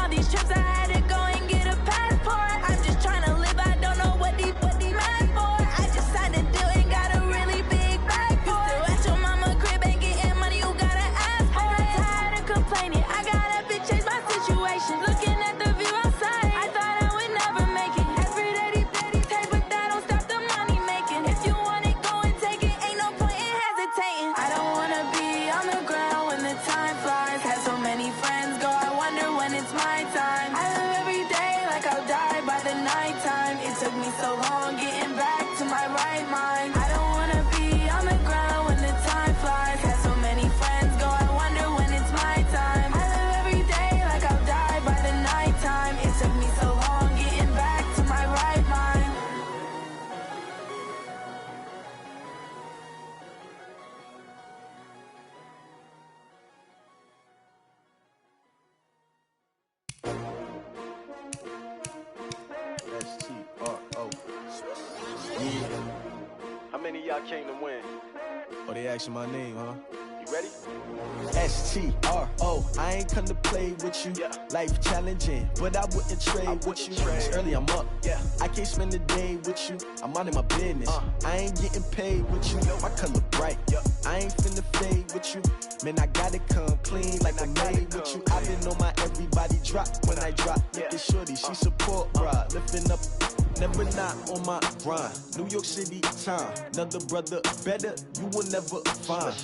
all these trips, I had to go and get a passport. I'm just trying to live, I don't know what these mad for. I just signed a deal and got a really big bag for it. At your mama crib ain't getting money, you gotta ask for it. I got tired of complaining, I got up and changed my situation. Looking at the view outside, I thought I would never make it. Every day these take, but that don't stop the money making. If you want it, go and take it, ain't no point in hesitating. I don't wanna be on the ground when the time flies. Had so many friends go, I wonder when it's my time. I live every day like I'll die by the nighttime. It took me so long getting back to my right mind. I don't wanna be on the ground when the time flies. Had so many friends go, I wonder when it's my time. I live every day like I'll die by the nighttime. It took me so long getting back to my right mind. S-T-R-O. Yeah. How many of y'all came to win? Oh, they asking my name, huh? You ready? S-T-R-O. I ain't come to play with you. Yeah. Life challenging, but I wouldn't trade with you. It's early, I'm up. Yeah. I can't spend the day with you. I'm minding my business. I ain't getting paid with you. My color bright. Yeah. I ain't finna fade with you. Man, I gotta come clean like I made with you. I've been on my everybody drop when I drop. Look at shorty, she support, bruh. Lifting up, never not on my grind. New York City time. Another brother better, you will never find.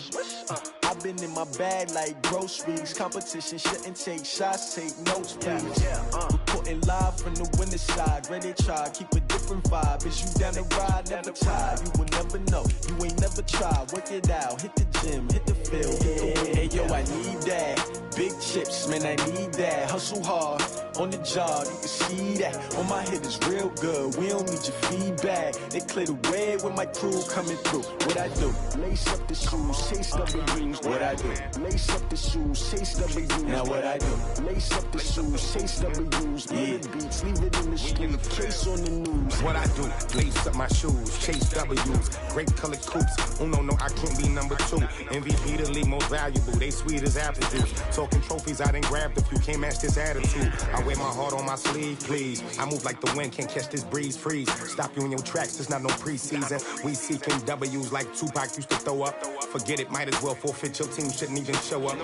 I've been in my bag like groceries. Competition shouldn't take shots, take notes, please. Reporting live from the winter side. Ready to try, keep a different vibe. Is you down the ride, never tired. You will never know, you ain't never tried. Work it out, hit the gym, hit the field, hit the win. Hey yo, I need that. Big chips, man, I need that. Hustle hard, on the job, you can see that. On my hit is real good, we don't need your feedback. They clear the way when my crew coming through. What I do? Lace up the shoes, chase W's. What I do? Lace up the shoes, chase W's. Now what I do? Lace up the shoes, chase W's. Yeah. Beats, leave it in the street, case on the news. What I do? Lace up my shoes, chase W's. Great colored coops. Oh no, I can't be number 2. MVP the league most valuable. They sweet as apple juice. Talking trophies, I done grabbed a few. Can't match this attitude. I wear my heart on my sleeve, please. I move like the wind, can't catch this breeze. Freeze. Stop you in your tracks. There's not no preseason. We seeking W's like Tupac used to throw up. Forget it, might as well forfeit. Your team shouldn't even show up.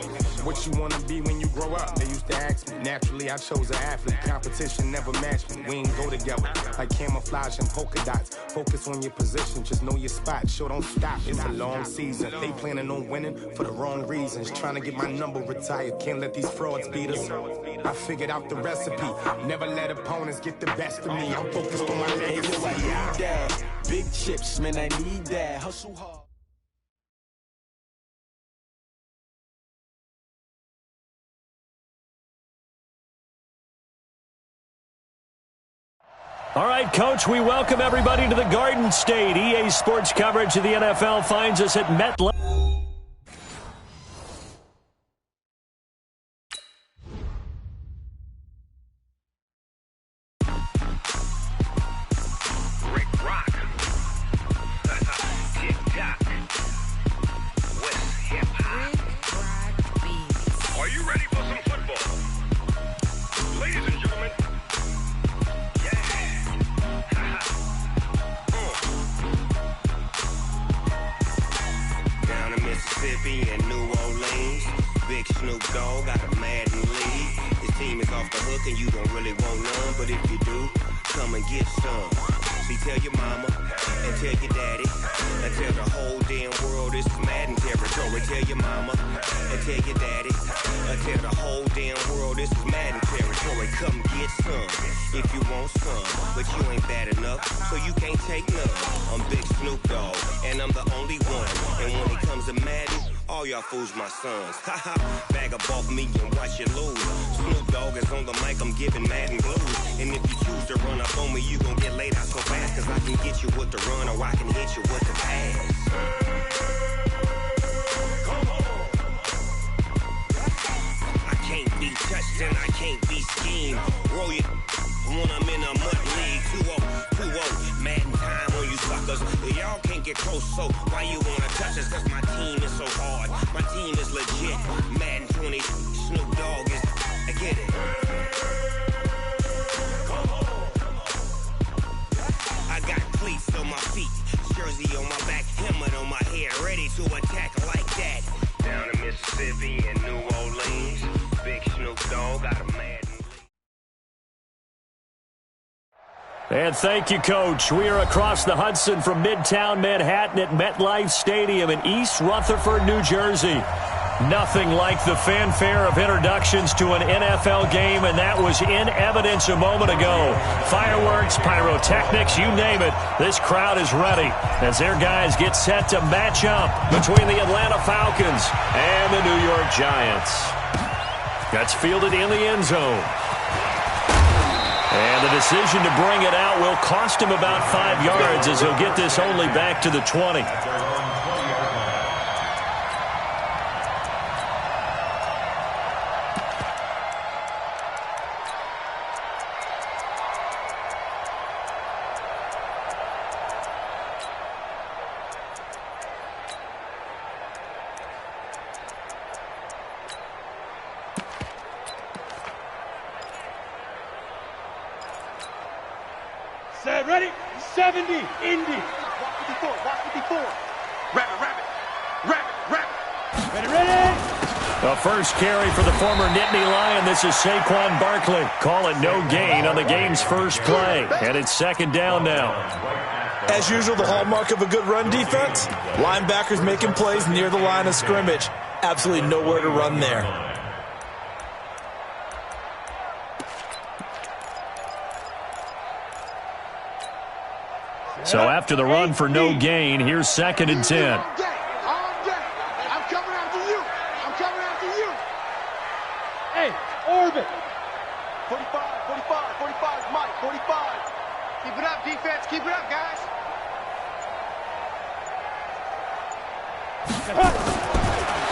What you wanna be when you grow up? They used to ask me. Naturally, I chose an athlete. Competition never matched me. We ain't go together like camouflage and polka dots. Focus on your position, just know your spot. Sure, don't stop. It's a long season. They planning on winning for the wrong reasons. Trying to get my number retired. Can't let these frauds beat us. I figured out the recipe. Never let opponents get the best of me. I'm focused on my legacy. I need that. Big chips, man, I need that. Hustle hard. All right, Coach, we welcome everybody to the Garden State. EA Sports coverage of the NFL finds us at MetLife. Fools my sons. Haha, bag up off me and watch you lose. Snoop Dogg is on the mic, I'm giving Madden blues. And if you choose to run up on me, you gon' get laid out so fast. Cause I can get you with the run or I can hit you with the pass. Come on. I can't be touched and I can't be schemed. Roll you when I'm in a mud league. 2-0, Madden time on you suckers. Y'all can't get close, so why you wanna touch us? Cause my team is so hard. My team is legit. Madden 20, Snoop Dogg is, I get it. in New Orleans. Big Snoop Dogg got a mad. And thank you, Coach. We are across the Hudson from Midtown Manhattan at MetLife Stadium in East Rutherford, New Jersey. Nothing like the fanfare of introductions to an NFL game, and that was in evidence a moment ago. Fireworks, pyrotechnics, you name it. This crowd is ready as their guys get set to match up between the Atlanta Falcons and the New York Giants. That's fielded in the end zone. And the decision to bring it out will cost him about 5 yards as he'll get this only back to the 20. Ready? 70, Indy. Walk 54, walk 54. Rabbit. Ready. The first carry for the former Nittany Lion. This is Saquon Barkley. Call it no gain on the game's first play. And it's second down now. As usual, the hallmark of a good run defense, linebackers making plays near the line of scrimmage. Absolutely nowhere to run there. So after the run for no gain, here's second and 10. I'm coming after you. Hey, orbit. 45, Mike, 45. Keep it up, defense. Keep it up, guys.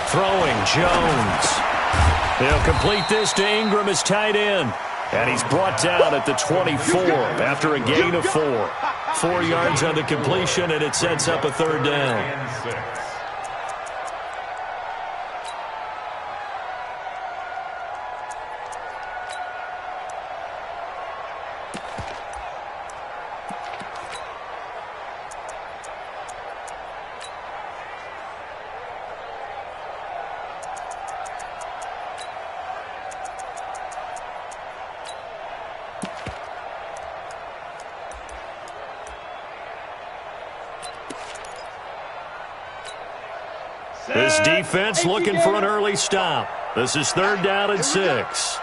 Throwing Jones. He'll complete this to Ingram as tight end. And he's brought down at the 24 after a gain of 4. 4 yards on the completion, and it sets up a third down. This defense looking for an early stop. This is third down and 6.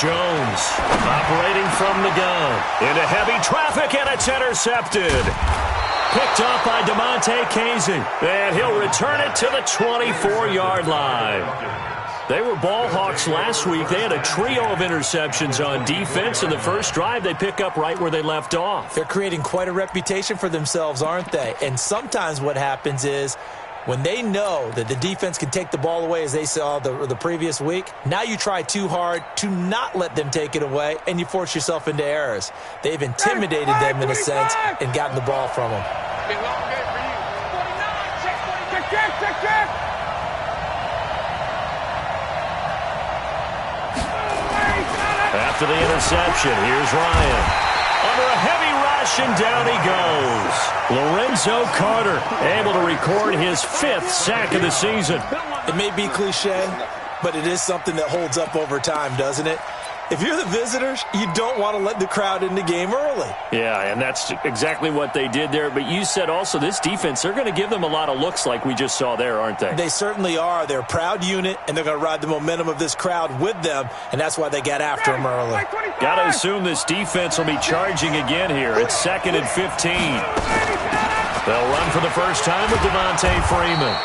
Jones operating from the gun. Into heavy traffic, and it's intercepted. Picked off by DeMonte Casey. And he'll return it to the 24-yard line. They were ball hawks last week. They had a trio of interceptions on defense. In the first drive, they pick up right where they left off. They're creating quite a reputation for themselves, aren't they? And sometimes what happens is when they know that the defense can take the ball away, as they saw the previous week, now you try too hard to not let them take it away, and you force yourself into errors. They've intimidated them in a sense and gotten the ball from them. Been a long day for you. 49, check. After the interception, here's Ryan. Under a heavy rush, and down he goes. Lorenzo Carter able to record his 5th sack of the season. It may be cliche, but it is something that holds up over time, doesn't it? If you're the visitors, you don't want to let the crowd in the game early. Yeah, and that's exactly what they did there. But you said also this defense, they're going to give them a lot of looks like we just saw there, aren't they? They certainly are. They're a proud unit, and they're going to ride the momentum of this crowd with them, and that's why they got after them early. Got to assume this defense will be charging again here. It's second and 15. They'll run for the first time with Devontae Freeman.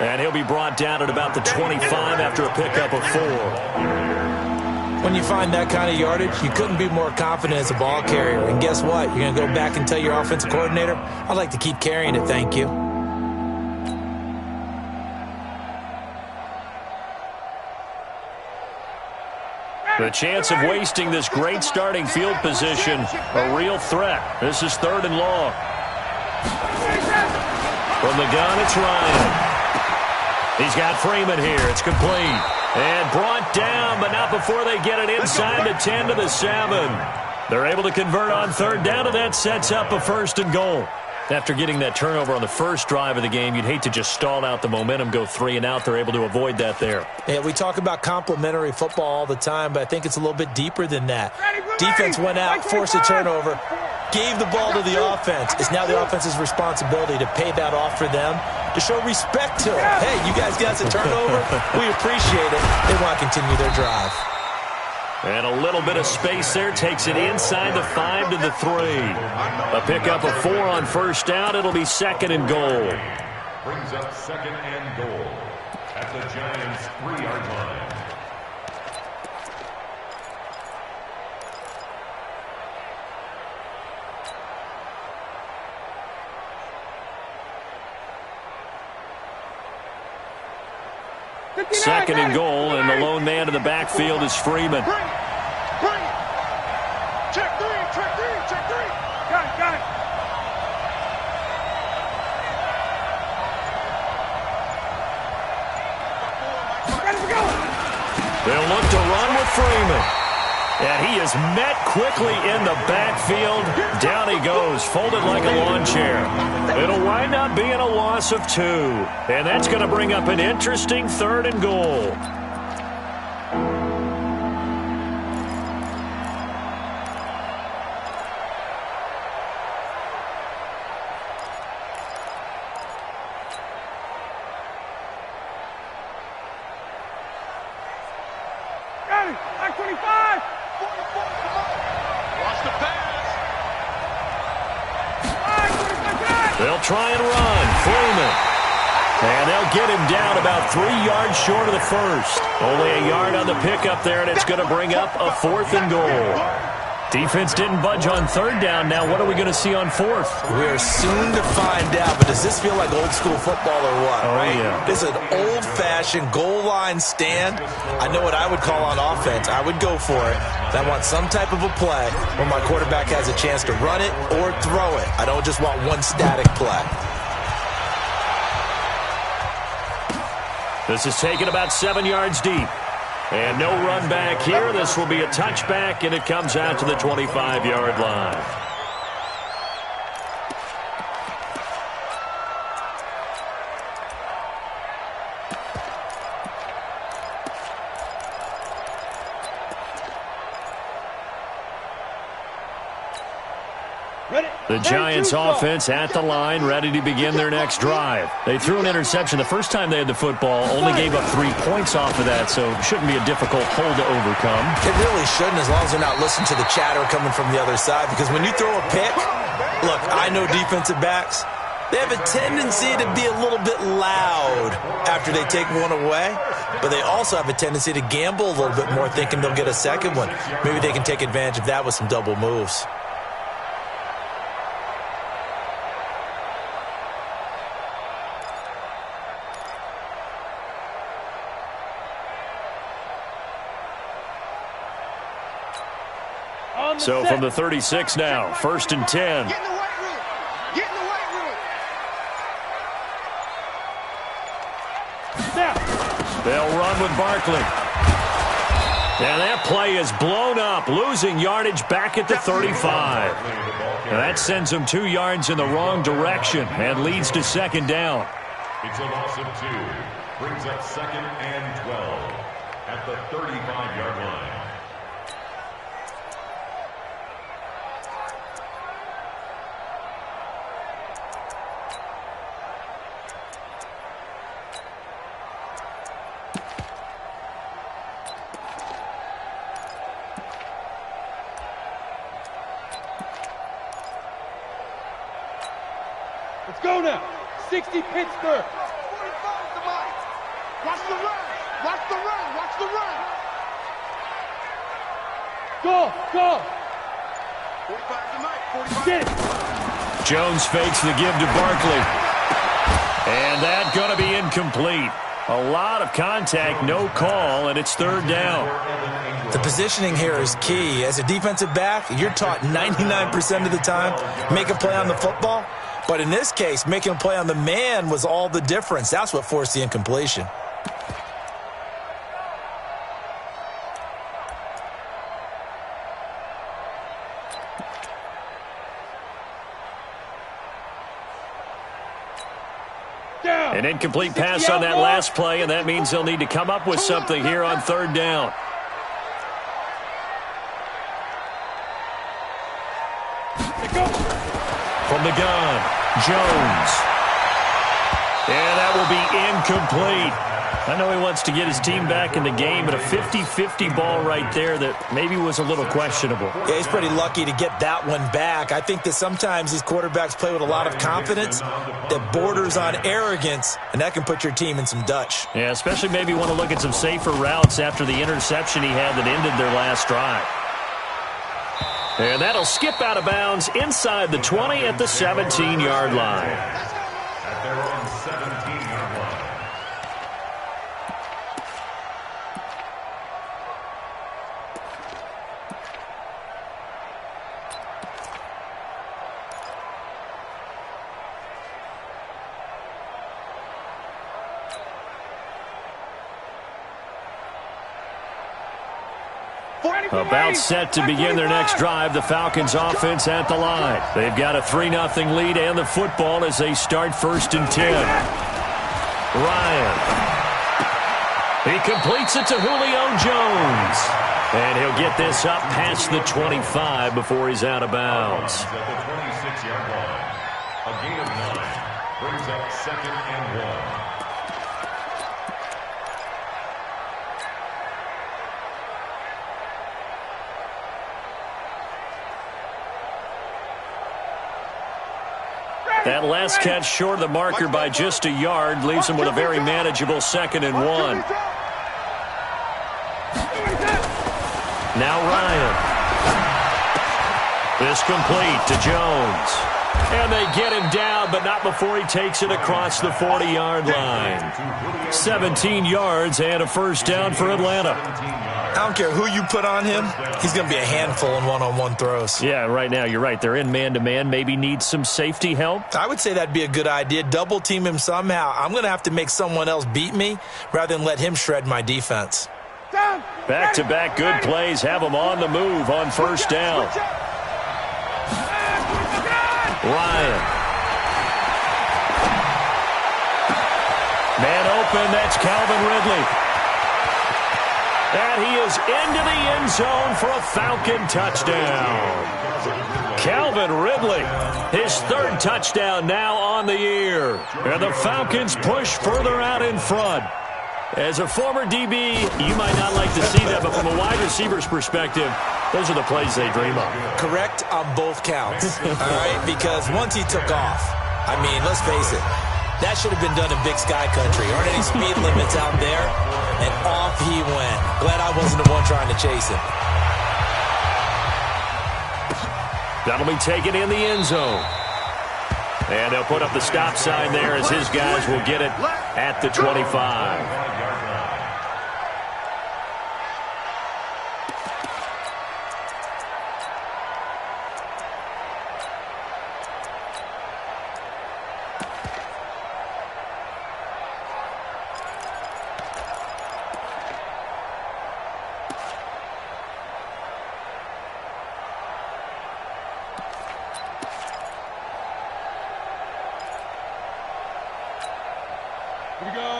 And he'll be brought down at about the 25 after a pickup of 4. When you find that kind of yardage, you couldn't be more confident as a ball carrier. And guess what? You're going to go back and tell your offensive coordinator, I'd like to keep carrying it, thank you. The chance of wasting this great starting field position, a real threat. This is third and long. From the gun, it's Ryan. He's got Freeman here. It's complete. And brought down, but not before they get it inside the 10 to the 7. They're able to convert on third down, and that sets up a first and goal. After getting that turnover on the first drive of the game, you'd hate to just stall out the momentum, go 3 and out. They're able to avoid that there. Yeah, we talk about complementary football all the time, but I think it's a little bit deeper than that. Defense went out, forced a turnover, gave the ball to the offense. It's now the offense's responsibility to pay that off for them, to show respect to them. Hey, you guys got a turnover? We appreciate it. They want to continue their drive. And a little bit of space there takes it inside the 5 to the 3. A pickup of 4 on first down. It'll be 2nd and goal. Brings up 2nd and goal at the Giants' 3-yard line. Second and goal, and the lone man in the backfield is Freeman. Bring it. Check 3, check 3, check 3. Got it. They'll look to run with Freeman. And he is met quickly in the backfield. Down he goes, folded like a lawn chair. It'll wind up being a loss of 2. And that's going to bring up an interesting 3rd and goal. Got it. Like 25. 44. Watch the pass. They'll try and run. Freeman. And they'll get him down about 3 yards short of the first. Only a yard on the pickup there, and it's going to bring up a 4th and goal. Defense didn't budge on 3rd down. Now what are we going to see on 4th? We're soon to find out, but does this feel like old school football or what, right? Yeah. This is an old-fashioned goal line stand. I know what I would call on offense. I would go for it. I want some type of a play where my quarterback has a chance to run it or throw it. I don't just want one static play. This is taken about 7 yards deep. And no run back here. This will be a touchback, and it comes out to the 25-yard line. The Giants offense at the line, ready to begin their next drive. They threw an interception the first time they had the football, only gave up 3 points off of that, so it shouldn't be a difficult hole to overcome. It really shouldn't, as long as they're not listening to the chatter coming from the other side, because when you throw a pick, look, I know defensive backs, they have a tendency to be a little bit loud after they take one away, but they also have a tendency to gamble a little bit more, thinking they'll get a second one. Maybe they can take advantage of that with some double moves. So from the 36 now, 1st and 10. Get in the weight room. Get in the weight room. Now. They'll run with Barkley. And that play is blown up, losing yardage back at the 35. And that sends them 2 yards in the wrong direction and leads to 2nd down. It's a loss of 2. Brings up 2nd and 12 at the 35-yard line. Let's go now. 60 Pittsburgh. 45 to Mike. Watch the run. Watch the run. Watch the run. Go. 45 to Mike. 45. Get it. Jones fakes the give to Barkley. And that's going to be incomplete. A lot of contact, no call, and it's 3rd down. The positioning here is key. As a defensive back, you're taught 99% of the time, make a play on the football. But in this case, making a play on the man was all the difference. That's what forced the incompletion. An incomplete pass on that last play, and that means they'll need to come up with something here on third down. From the gun, Jones. And that will be incomplete. I know he wants to get his team back in the game, but a 50-50 ball right there that maybe was a little questionable. Yeah, he's pretty lucky to get that one back. I think that sometimes these quarterbacks play with a lot of confidence that borders on arrogance, and that can put your team in some Dutch. Yeah, especially maybe want to look at some safer routes after the interception he had that ended their last drive. And that'll skip out of bounds inside the 20 at the 17-yard line. At their own 17-yard line. About set to begin their next drive, the Falcons offense at the line. They've got a 3-0 lead and the football as they start 1st and 10. Ryan. He completes it to Julio Jones. And he'll get this up past the 25 before he's out of bounds. At the 26-yard line. A gain of 9 brings up 2nd and 1. That last catch short of the marker by just a yard leaves him with a very manageable 2nd and 1. Now Ryan. This complete to Jones. And they get him down, but not before he takes it across the 40-yard line. 17 yards and a 1st down for Atlanta. I don't care who you put on him. He's going to be a handful in one-on-one throws. Yeah, right now, you're right. They're in man-to-man. Maybe need some safety help. I would say that'd be a good idea. Double team him somehow. I'm going to have to make someone else beat me rather than let him shred my defense. Back-to-back good plays have them on the move on 1st down. Ryan. Man open, that's Calvin Ridley. And he is into the end zone for a Falcon touchdown. Calvin Ridley, his 3rd touchdown now on the year. And the Falcons push further out in front. As a former DB, you might not like to see that, but from a wide receiver's perspective, those are the plays they dream of. Correct on both counts, all right? Because once he took off, I mean, let's face it, that should have been done in Big Sky Country. Aren't any speed limits out there? And off he went. Glad I wasn't the one trying to chase him. That'll be taken in the end zone. And they'll put up the stop sign there as his guys will get it at the 25.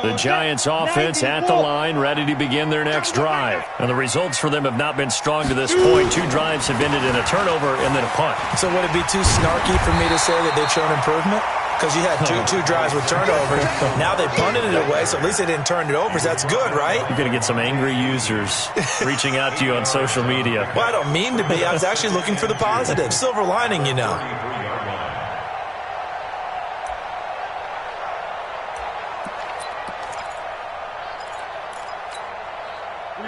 The Giants offense at the line, ready to begin their next drive. And the results for them have not been strong to this point. 2 drives have ended in a turnover and then a punt. So would it be too snarky for me to say that they've shown improvement? Because you had two drives with turnovers. Now they punted it away, so at least they didn't turn it over. So that's good, right? You're going to get some angry users reaching out to you on social media. Well, I don't mean to be. I was actually looking for the positive. Silver lining, you know.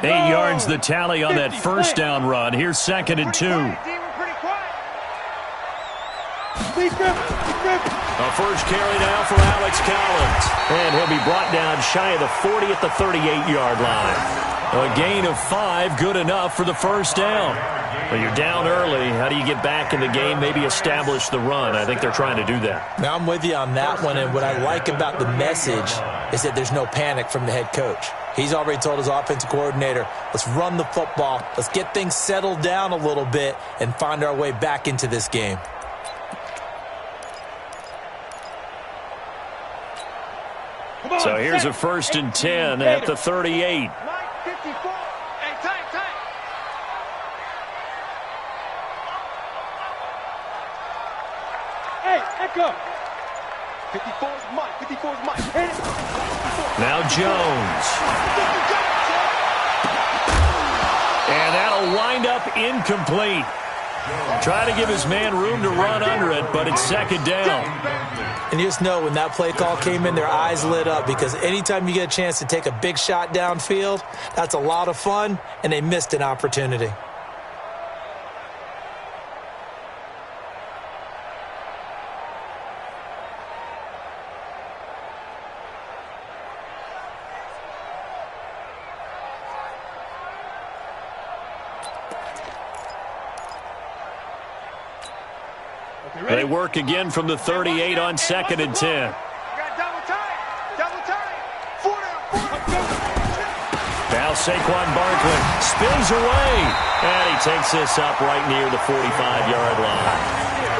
8 yards the tally on that 1st down run. Here's 2nd and 2. A first carry now for Alex Collins. And he'll be brought down shy of the 40 at the 38-yard line. A gain of 5, good enough for the 1st down. Well, you're down early. How do you get back in the game, maybe establish the run? I think they're trying to do that. Now, I'm with you on that one, and what I like about the message is that there's no panic from the head coach. He's already told his offensive coordinator, let's run the football, let's get things settled down a little bit and find our way back into this game. So here's a 1st and 10 at the 38. Mike, 54. Hey, tight. Hey, Echo. 54's Mike. 54's Mike. Hit it. Now Jones. And that'll wind up incomplete. Trying to give his man room to run under it, but it's 2nd down. And you just know when that play call came in, their eyes lit up, because anytime you get a chance to take a big shot downfield, that's a lot of fun, and they missed an opportunity. They work again from the 38 on 2nd and 10. Now Saquon Barkley spins away, and he takes this up right near the 45-yard line.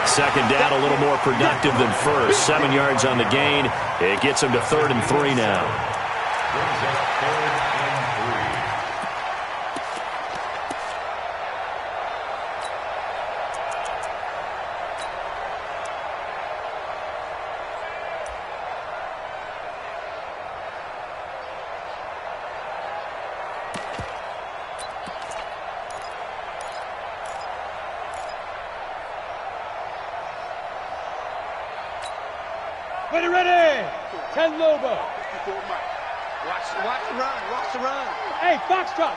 2nd down, a little more productive than first. 7 yards on the gain. It gets him to 3rd and 3 now. Ready. 10 Lobo. Watch the run. Hey, Foxtrot.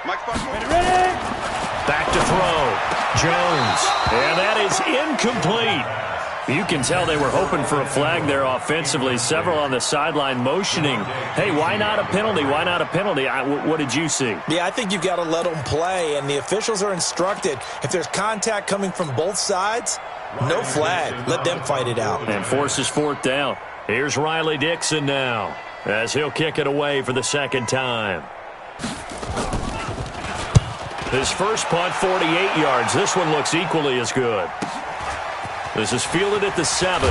Mike Foxtrot. Ready. Back to throw. Jones. And that is incomplete. You can tell they were hoping for a flag there offensively. Several on the sideline motioning. Hey, why not a penalty? Why not a penalty? What did you see? Yeah, I think you've got to let them play, and the officials are instructed. If there's contact coming from both sides, no flag. Let them fight it out. And forces 4th down. Here's Riley Dixon now, as he'll kick it away for the 2nd time. His first punt, 48 yards. This one looks equally as good. This is fielded at the 7.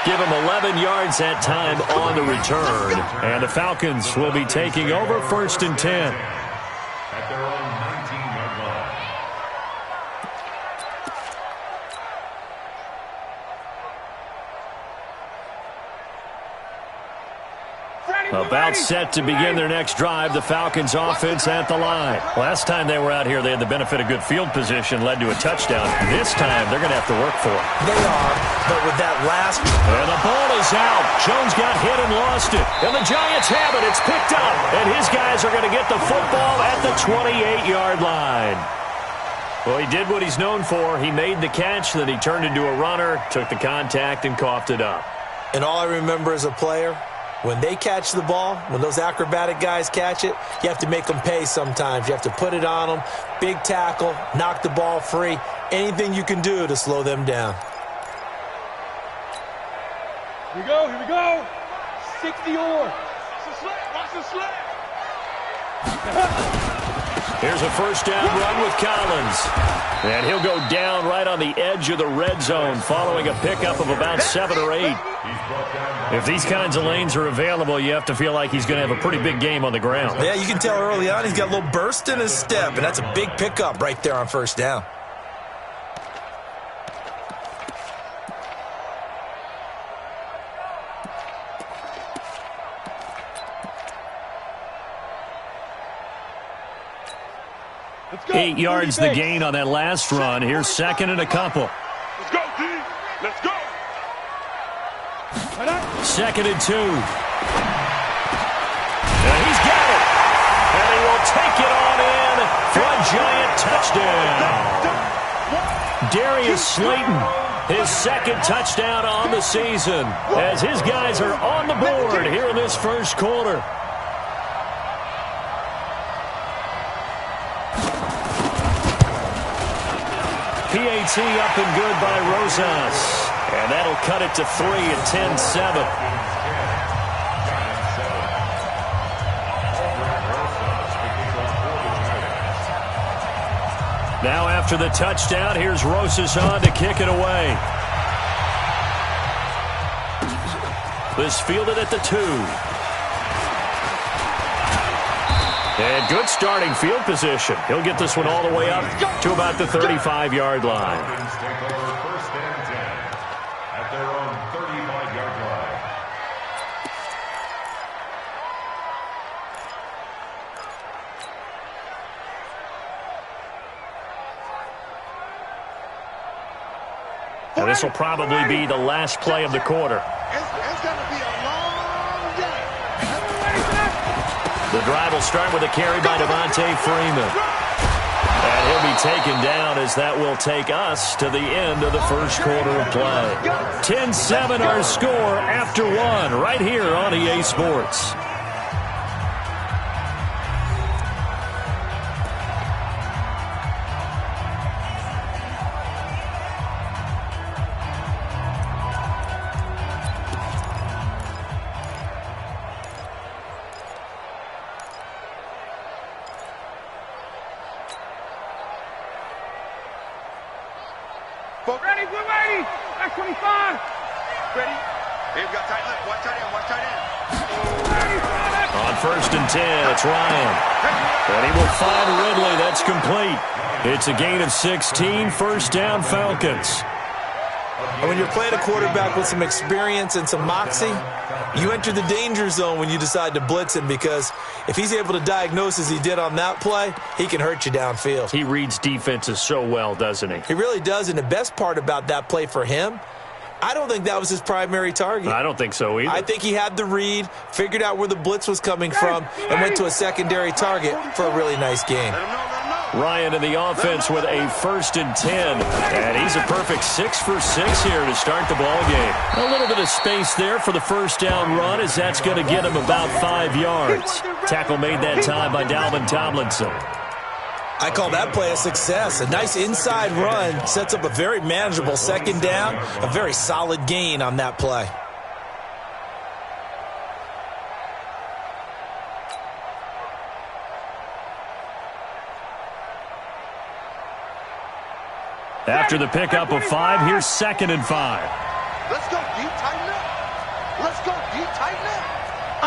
Give him 11 yards that time on the return. And the Falcons will be taking over 1st and 10. At their own 19-yard line. About set to begin their next drive, the Falcons offense at the line. Last time they were out here, they had the benefit of good field position, led to a touchdown. This time, they're going to have to work for it. They are, but with that last... And the ball is out. Jones got hit and lost it. And the Giants have it. It's picked up. And his guys are going to get the football at the 28-yard line. Well, he did what he's known for. He made the catch, then he turned into a runner, took the contact, and coughed it up. And all I remember as a player... when they catch the ball, when those acrobatic guys catch it, you have to make them pay sometimes. You have to put it on them, big tackle, knock the ball free, anything you can do to slow them down. Here we go. 60 or. Watch the sled. Here's a 1st down run with Collins. And he'll go down right on the edge of the red zone following a pickup of about 7 or 8. If these kinds of lanes are available, you have to feel like he's going to have a pretty big game on the ground. Yeah, you can tell early on he's got a little burst in his step, and that's a big pickup right there on 1st down. Let's go. 8 yards the gain on that last run. Here's 2nd and a couple. Let's go, D. Let's go. 2nd and 2. And he's got it. And he will take it on in for a giant touchdown. Darius Slayton, his 2nd touchdown on the season, as his guys are on the board here in this 1st quarter. PAT up and good by Rosas. And that'll cut it to 3 at 10-7. Now after the touchdown, here's Rosas on to kick it away. This fielded at the 2. And good starting field position. He'll get this one all the way up to about the 35-yard line. Falcons take over first and 10 at their own 35-yard line. And this will probably be the last play of the quarter. It's going to be a long day. The drive will start with a carry by Devontae Freeman. And he'll be taken down as that will take us to the end of the first quarter of play. 10-7 our score after 1 right here on EA Sports. Ready, we're ready. That's 25. Ready. Here we got tight left. Watch tight end. Watch tight end. On first and 10, it's Ryan. And he will find Ridley. That's complete. It's a gain of 16. First down, Falcons. And when you're playing a quarterback with some experience and some moxie, you enter the danger zone when you decide to blitz him, because if he's able to diagnose as he did on that play, he can hurt you downfield. He reads defenses so well, doesn't he? He really does, and the best part about that play for him, I don't think that was his primary target. I don't think so either. I think he had the read, figured out where the blitz was coming from, and went to a secondary target for a really nice game. Ryan in the offense with a first and 10. And he's a perfect 6 for 6 here to start the ball game. A little bit of space there for the first down run, as that's going to get him about 5 yards. Tackle made that time by Dalvin Tomlinson. I call that play a success. A nice inside run sets up a very manageable second down, a very solid gain on that play. After the pickup of 5, here's 2nd and 5. Let's go deep, tighten up. Let's go deep, tighten up.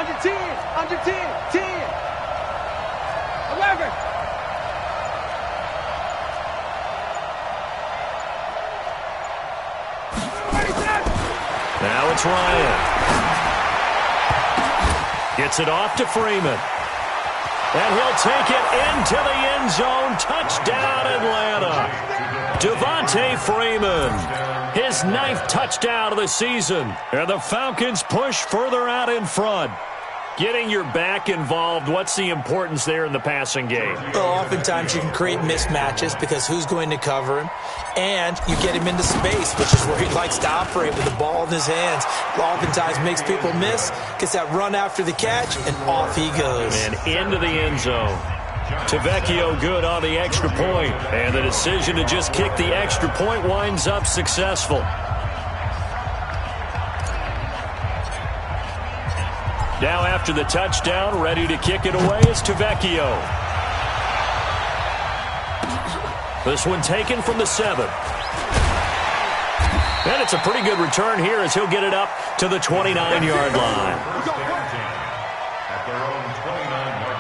Under 10, under 10, 10. 11. Now it's Ryan. Gets it off to Freeman. And he'll take it into the end zone. Touchdown, Atlanta. Devontae Freeman, his 9th touchdown of the season. And the Falcons push further out in front. Getting your back involved, what's the importance there in the passing game? Well, oftentimes you can create mismatches because who's going to cover him? And you get him into space, which is where he likes to operate with the ball in his hands. Oftentimes makes people miss, gets that run after the catch, and off he goes. And into the end zone. Tavecchio good on the extra point. And the decision to just kick the extra point winds up successful. Now after the touchdown, ready to kick it away is Tavecchio. This one taken from the 7. And it's a pretty good return here as he'll get it up to the 29-yard line. At their own 29-yard line.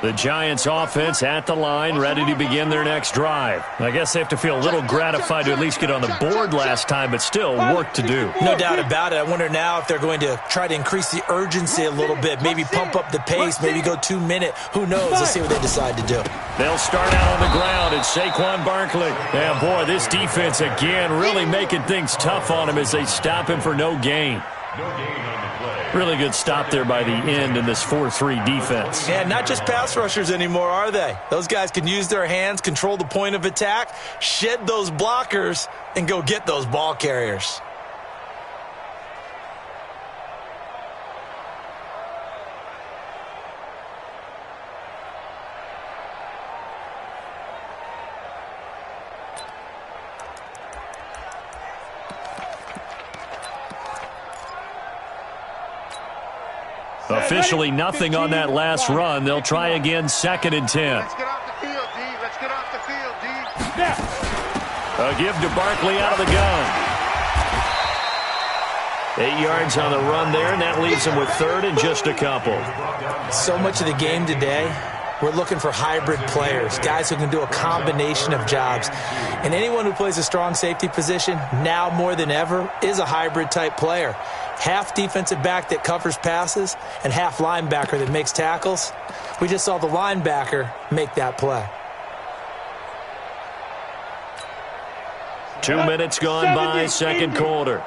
The Giants offense at the line, ready to begin their next drive. I guess they have to feel a little gratified to at least get on the board last time, but still work to do. No doubt about it. I wonder now if they're going to try to increase the urgency a little bit, maybe pump up the pace, maybe go 2-minute. Who knows? Let's see what they decide to do. They'll start out on the ground. It's Saquon Barkley. Yeah, boy, this defense again really making things tough on him as they stop him for no gain. No gain on the play. Really good stop there by the end in this 4-3 defense. Yeah, not just pass rushers anymore, are they? Those guys can use their hands, control the point of attack, shed those blockers, and go get those ball carriers. Officially nothing on that last run. They'll try again, 2nd and 10. Let's get off the field, D. Let's get off the field, D. A give to Barkley out of the gun. 8 yards on the run there, and that leaves them with 3rd and just a couple. So much of the game today, we're looking for hybrid players, guys who can do a combination of jobs. And anyone who plays a strong safety position, now more than ever, is a hybrid-type player. Half defensive back that covers passes and half linebacker that makes tackles. We just saw the linebacker make that play. 2 minutes gone by, second quarter.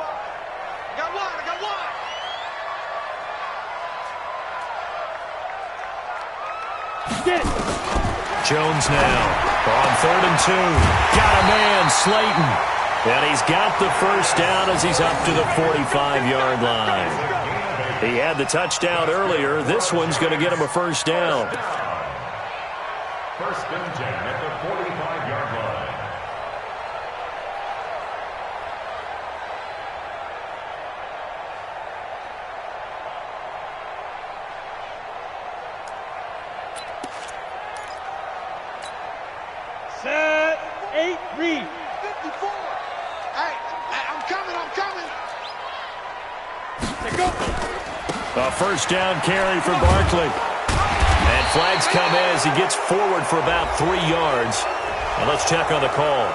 Jones now on 3rd and 2. Got a man, Slayton. And he's got the first down as he's up to the 45-yard line. He had the touchdown earlier. This one's going to get him a first down. 1st and 10 at the 45-yard line. Set, 8, read. 54. Hey, I'm coming. Let's go. A first down carry for Barkley. And flags come as he gets forward for about 3 yards. And let's check on the call.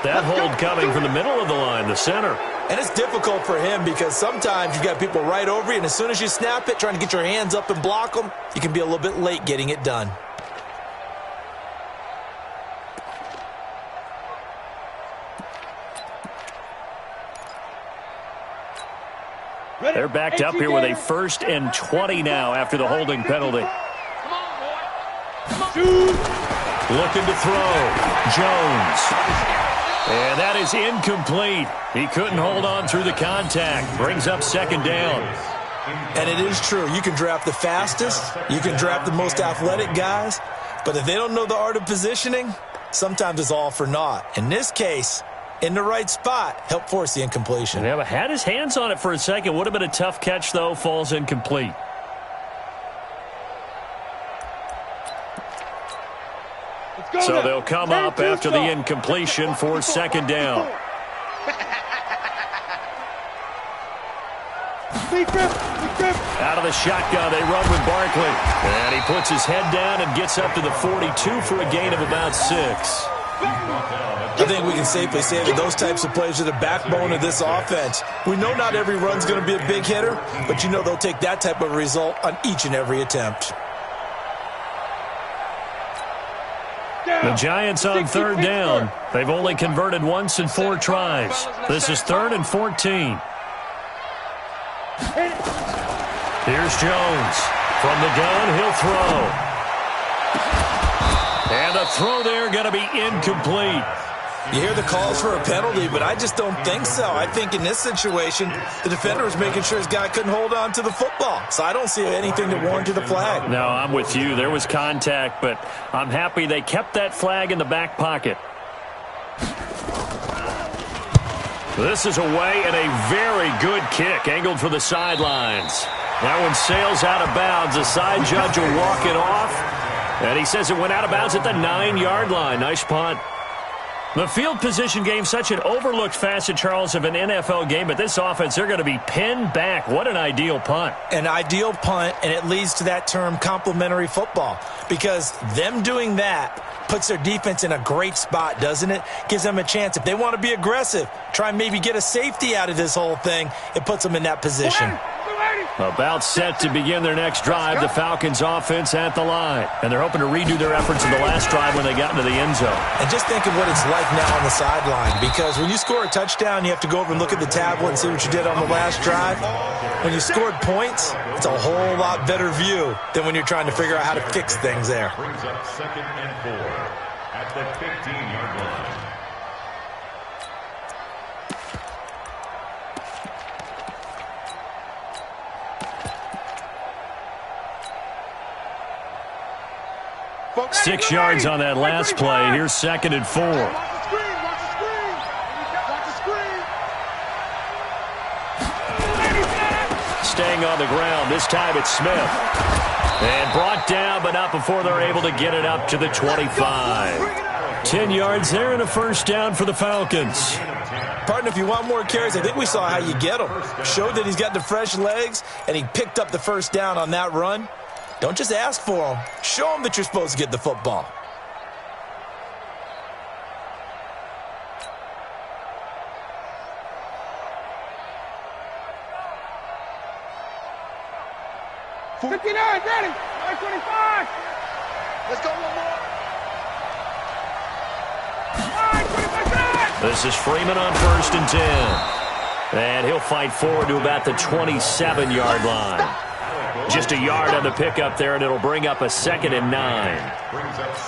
That hold coming from the middle of the line, the center. And it's difficult for him because sometimes you've got people right over you, and as soon as you snap it, trying to get your hands up and block them, you can be a little bit late getting it done. They're backed up here with a 1st and 20 now after the holding penalty. Looking to throw. Jones. And that is incomplete. He couldn't hold on through the contact. Brings up 2nd down. And it is true. You can draft the fastest. You can draft the most athletic guys. But if they don't know the art of positioning, sometimes it's all for naught. In this case, in the right spot, help force the incompletion. Yeah, but had his hands on it for a second. Would have been a tough catch, though. Falls incomplete. So they'll come up after the incompletion for 2nd down. Out of the shotgun, they run with Barkley. And he puts his head down and gets up to the 42 for a gain of about 6. I think we can safely say that those types of plays are the backbone of this offense. We know not every run's going to be a big hitter, but you know they'll take that type of result on each and every attempt. The Giants on 3rd down. They've only converted once in 4 tries. This is 3rd and 14. Here's Jones. From the gun, he'll throw. And the throw there going to be incomplete. You hear the calls for a penalty, but I just don't think so. I think in this situation, the defender was making sure his guy couldn't hold on to the football. So I don't see anything that warranted a flag. No, I'm with you. There was contact, but I'm happy they kept that flag in the back pocket. This is away and a very good kick, angled for the sidelines. That one sails out of bounds. The side judge will walk it off, and he says it went out of bounds at the 9-yard line. Nice punt. The field position game, such an overlooked facet, Charles, of an NFL game, but this offense, they're going to be pinned back. What an ideal punt. An ideal punt, and it leads to that term complementary football, because them doing that puts their defense in a great spot, doesn't it? Gives them a chance. If they want to be aggressive, try and maybe get a safety out of this whole thing, it puts them in that position. About set to begin their next drive, the Falcons offense at the line. And they're hoping to redo their efforts in the last drive when they got into the end zone. And just think of what it's like now on the sideline, because when you score a touchdown, you have to go over and look at the tablet and see what you did on the last drive. When you scored points, it's a whole lot better view than when you're trying to figure out how to fix things there. Brings up 2nd and 4 at the 15-yard line. Folks, 6 yards on that last play. Here's 2nd and 4. staying on the ground. This time it's Smith. And brought down, but not before they're able to get it up to the 25. 10 yards there and a first down for the Falcons. Partner, if you want more carries, I think we saw how you get him. Showed that he's got the fresh legs, and he picked up the first down on that run. Don't just ask for him. Show him that you're supposed to get the football. Ready? 25. Let's go one more. This is Freeman on 1st and 10. And he'll fight forward to about the 27-yard line. Just a yard on the pickup there, and it'll bring up a 2nd and 9.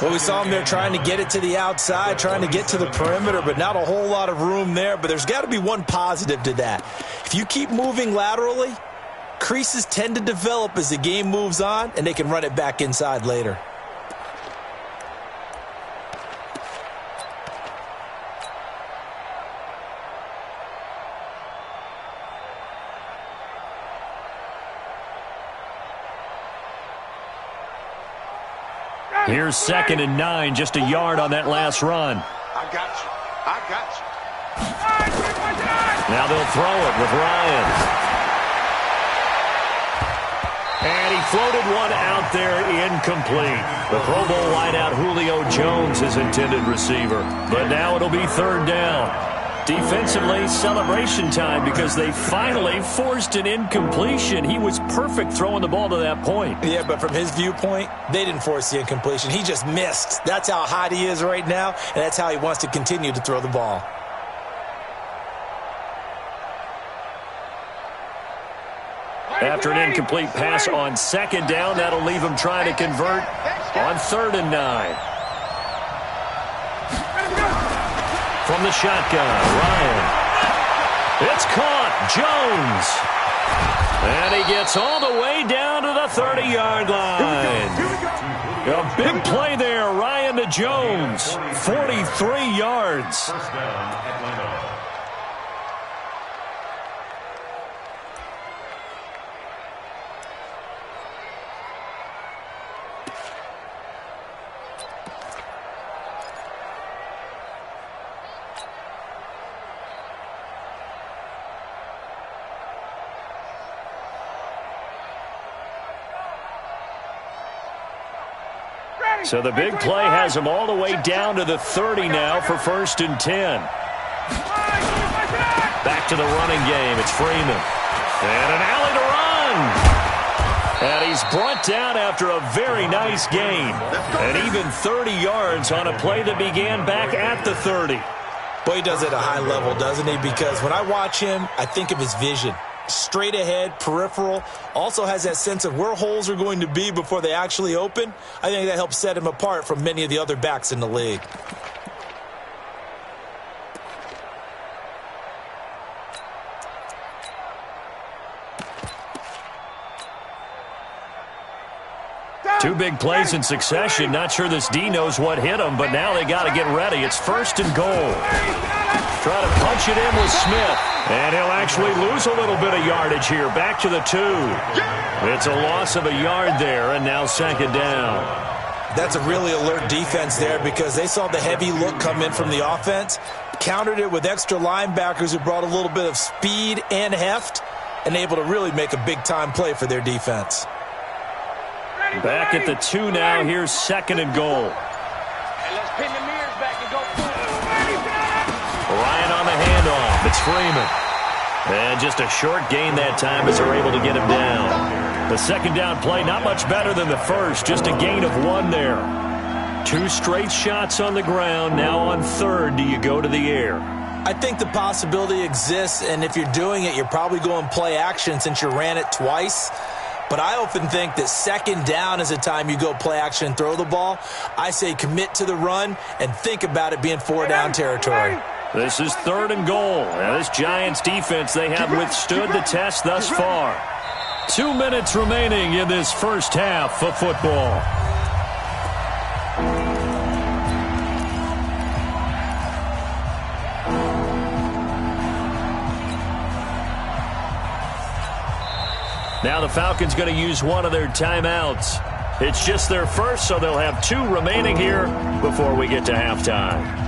Well, we saw him there trying to get it to the outside, trying to get to the perimeter, but not a whole lot of room there. But there's got to be one positive to that. If you keep moving laterally, creases tend to develop as the game moves on, and they can run it back inside later. Here's 2nd and 9, just a yard on that last run. I got you. I got you. Now they'll throw it with Ryan. And he floated one out there, incomplete. The Pro Bowl wideout Julio Jones, his intended receiver. But now it'll be 3rd down. Defensively, celebration time because they finally forced an incompletion. He was perfect throwing the ball to that point. Yeah, but from his viewpoint, they didn't force the incompletion. He just missed. That's how hot he is right now, and that's how he wants to continue to throw the ball. After an incomplete pass on 2nd down, that'll leave him trying to convert on 3rd and 9. From the shotgun, Ryan. It's caught, Jones. And he gets all the way down to the 30-yard line. A big play there, Ryan to Jones. 43 yards. First down, Atlanta. So the big play has him all the way down to the 30 now for 1st and 10. Back to the running game. It's Freeman. And an alley to run. And he's brought down after a very nice gain. And even 30 yards on a play that began back at the 30. Boy, he does it at a high level, doesn't he? Because when I watch him, I think of his vision. Straight ahead, peripheral, also has that sense of where holes are going to be before they actually open. I think that helps set him apart from many of the other backs in the league. Two big plays in succession. Not sure this D knows what hit him, but now they got to get ready. It's 1st and goal. Try to punch it in with Smith. And he'll actually lose a little bit of yardage here. Back to the 2. It's a loss of a yard there, and now 2nd down. That's a really alert defense there because they saw the heavy look come in from the offense, countered it with extra linebackers who brought a little bit of speed and heft, and able to really make a big-time play for their defense. Back at the 2 now. Here's 2nd and goal. Let's pin the mirrors back and go. Ryan on the handoff. It's Freeman. And just a short gain that time as they're able to get him down. The 2nd down play, not much better than the first. Just a gain of 1 there. 2 straight shots on the ground. Now on 3rd, do you go to the air? I think the possibility exists, and if you're doing it, you're probably going play action since you ran it twice. But I often think that 2nd down is a time you go play action and throw the ball. I say commit to the run and think about it being 4-down territory. This is 3rd and goal. Now this Giants defense, they have withstood the test thus far. 2 minutes remaining in this first half of football. Now the Falcons going to use one of their timeouts. It's just their first, so they'll have 2 remaining here before we get to halftime.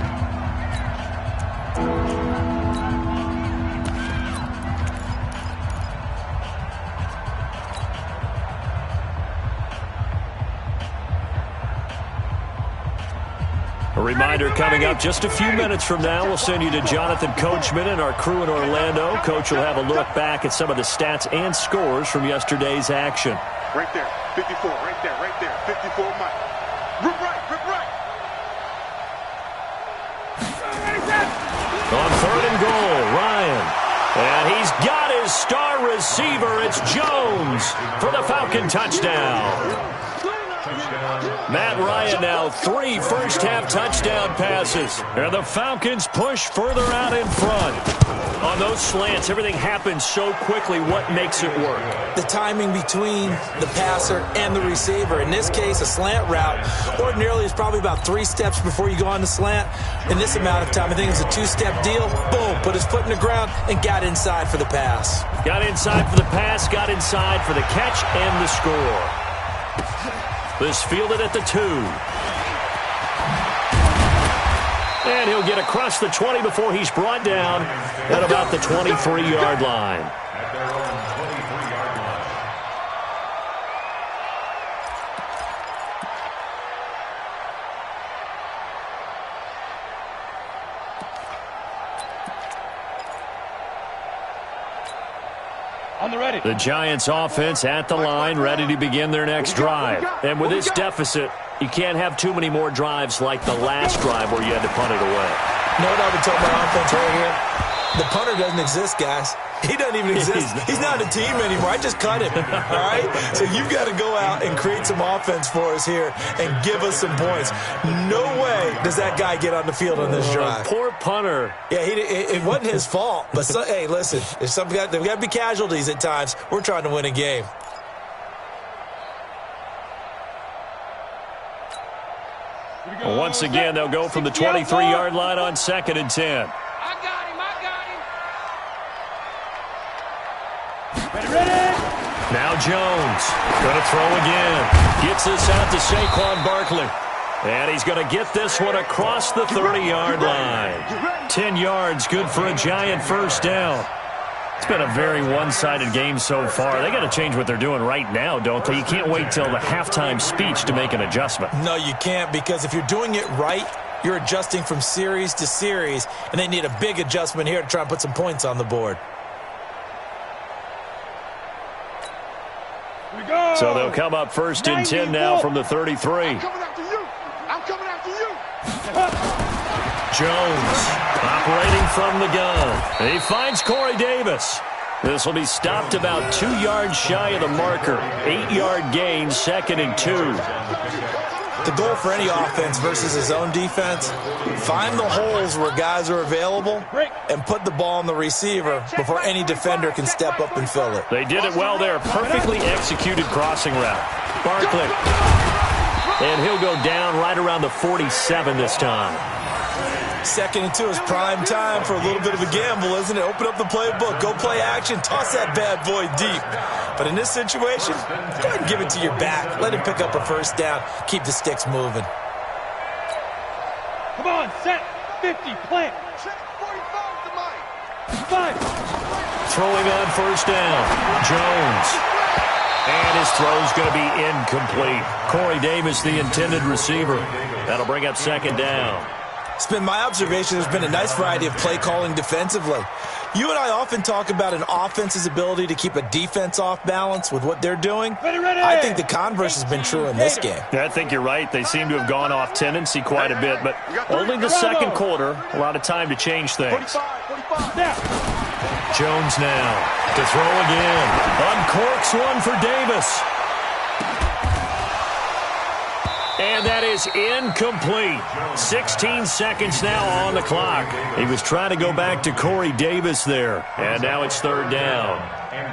A reminder coming up just a few minutes from now, we'll send you to Jonathan Coachman and our crew in Orlando. Coach will have a look back at some of the stats and scores from yesterday's action. Right there, 54, right there, 54, Mike. Rip right. On 3rd and goal, Ryan. And he's got his star receiver. It's Jones for the Falcon touchdown. Matt Ryan now 3 first-half touchdown passes. And the Falcons push further out in front. On those slants, everything happens so quickly. What makes it work? The timing between the passer and the receiver. In this case, a slant route ordinarily is probably about 3 steps before you go on the slant. In this amount of time, I think it was a 2-step deal. Boom, put his foot in the ground and got inside for the pass. Got inside for the pass, got inside for the catch and the score. This fielded at the 2. And he'll get across the 20 before he's brought down at about the 23-yard line. At their own 23-yard line. On the ready. The Giants offense at the line, ready to begin their next drive. And with this deficit, you can't have too many more drives like the last drive where you had to punt it away. You know what I've been talking about offense right here? The punter doesn't exist, guys. He doesn't even exist. He's not a team anymore. I just cut him, all right? So you've got to go out and create some offense for us here and give us some points. No way does that guy get on the field on this drive. Poor punter. Yeah, it wasn't his fault. But, hey, listen, there's got to be casualties at times. We're trying to win a game. Once again, they'll go from the 23-yard line on 2nd and 10. Ready. Now Jones going to throw again. Gets this out to Saquon Barkley. And he's going to get this one across the 30-yard line. 10 yards, good for a Giant first down. It's been a very one-sided game so far. They got to change what they're doing right now, don't they? You can't wait till the halftime speech to make an adjustment. No, you can't, because if you're doing it right, you're adjusting from series to series, and they need a big adjustment here to try and put some points on the board. So they'll come up 1st and 10 now from the 33. I'm coming after you. Jones operating from the gun. He finds Corey Davis. This will be stopped about 2 yards shy of the marker. 8-yard gain, 2nd and 2. The goal for any offense versus his own defense, find the holes where guys are available and put the ball on the receiver before any defender can step up and fill it. They did it well there. Perfectly executed crossing route. Barkley. And he'll go down right around the 47 this time. 2nd and 2 is prime time for a little bit of a gamble, isn't it? Open up the playbook, go play action, toss that bad boy deep. But in this situation, go ahead and give it to your back. Let him pick up a first down. Keep the sticks moving. Come on, set, 50, plant. Check 45 to Mike. 5. Throwing on first down, Jones. And his throw's going to be incomplete. Corey Davis, the intended receiver. That'll bring up 2nd down. It's been my observation there's been a nice variety of play calling defensively. You and I often talk about an offense's ability to keep a defense off balance with what they're doing. Ready. I think the converse has been true in this game. Yeah, I think you're right. They seem to have gone off tendency quite a bit, but only the second quarter, a lot of time to change things. 45 now. Jones now to throw again. Uncorks one for Davis. And that is incomplete. 16 seconds now on the clock. He was trying to go back to Corey Davis there. And now it's 3rd down.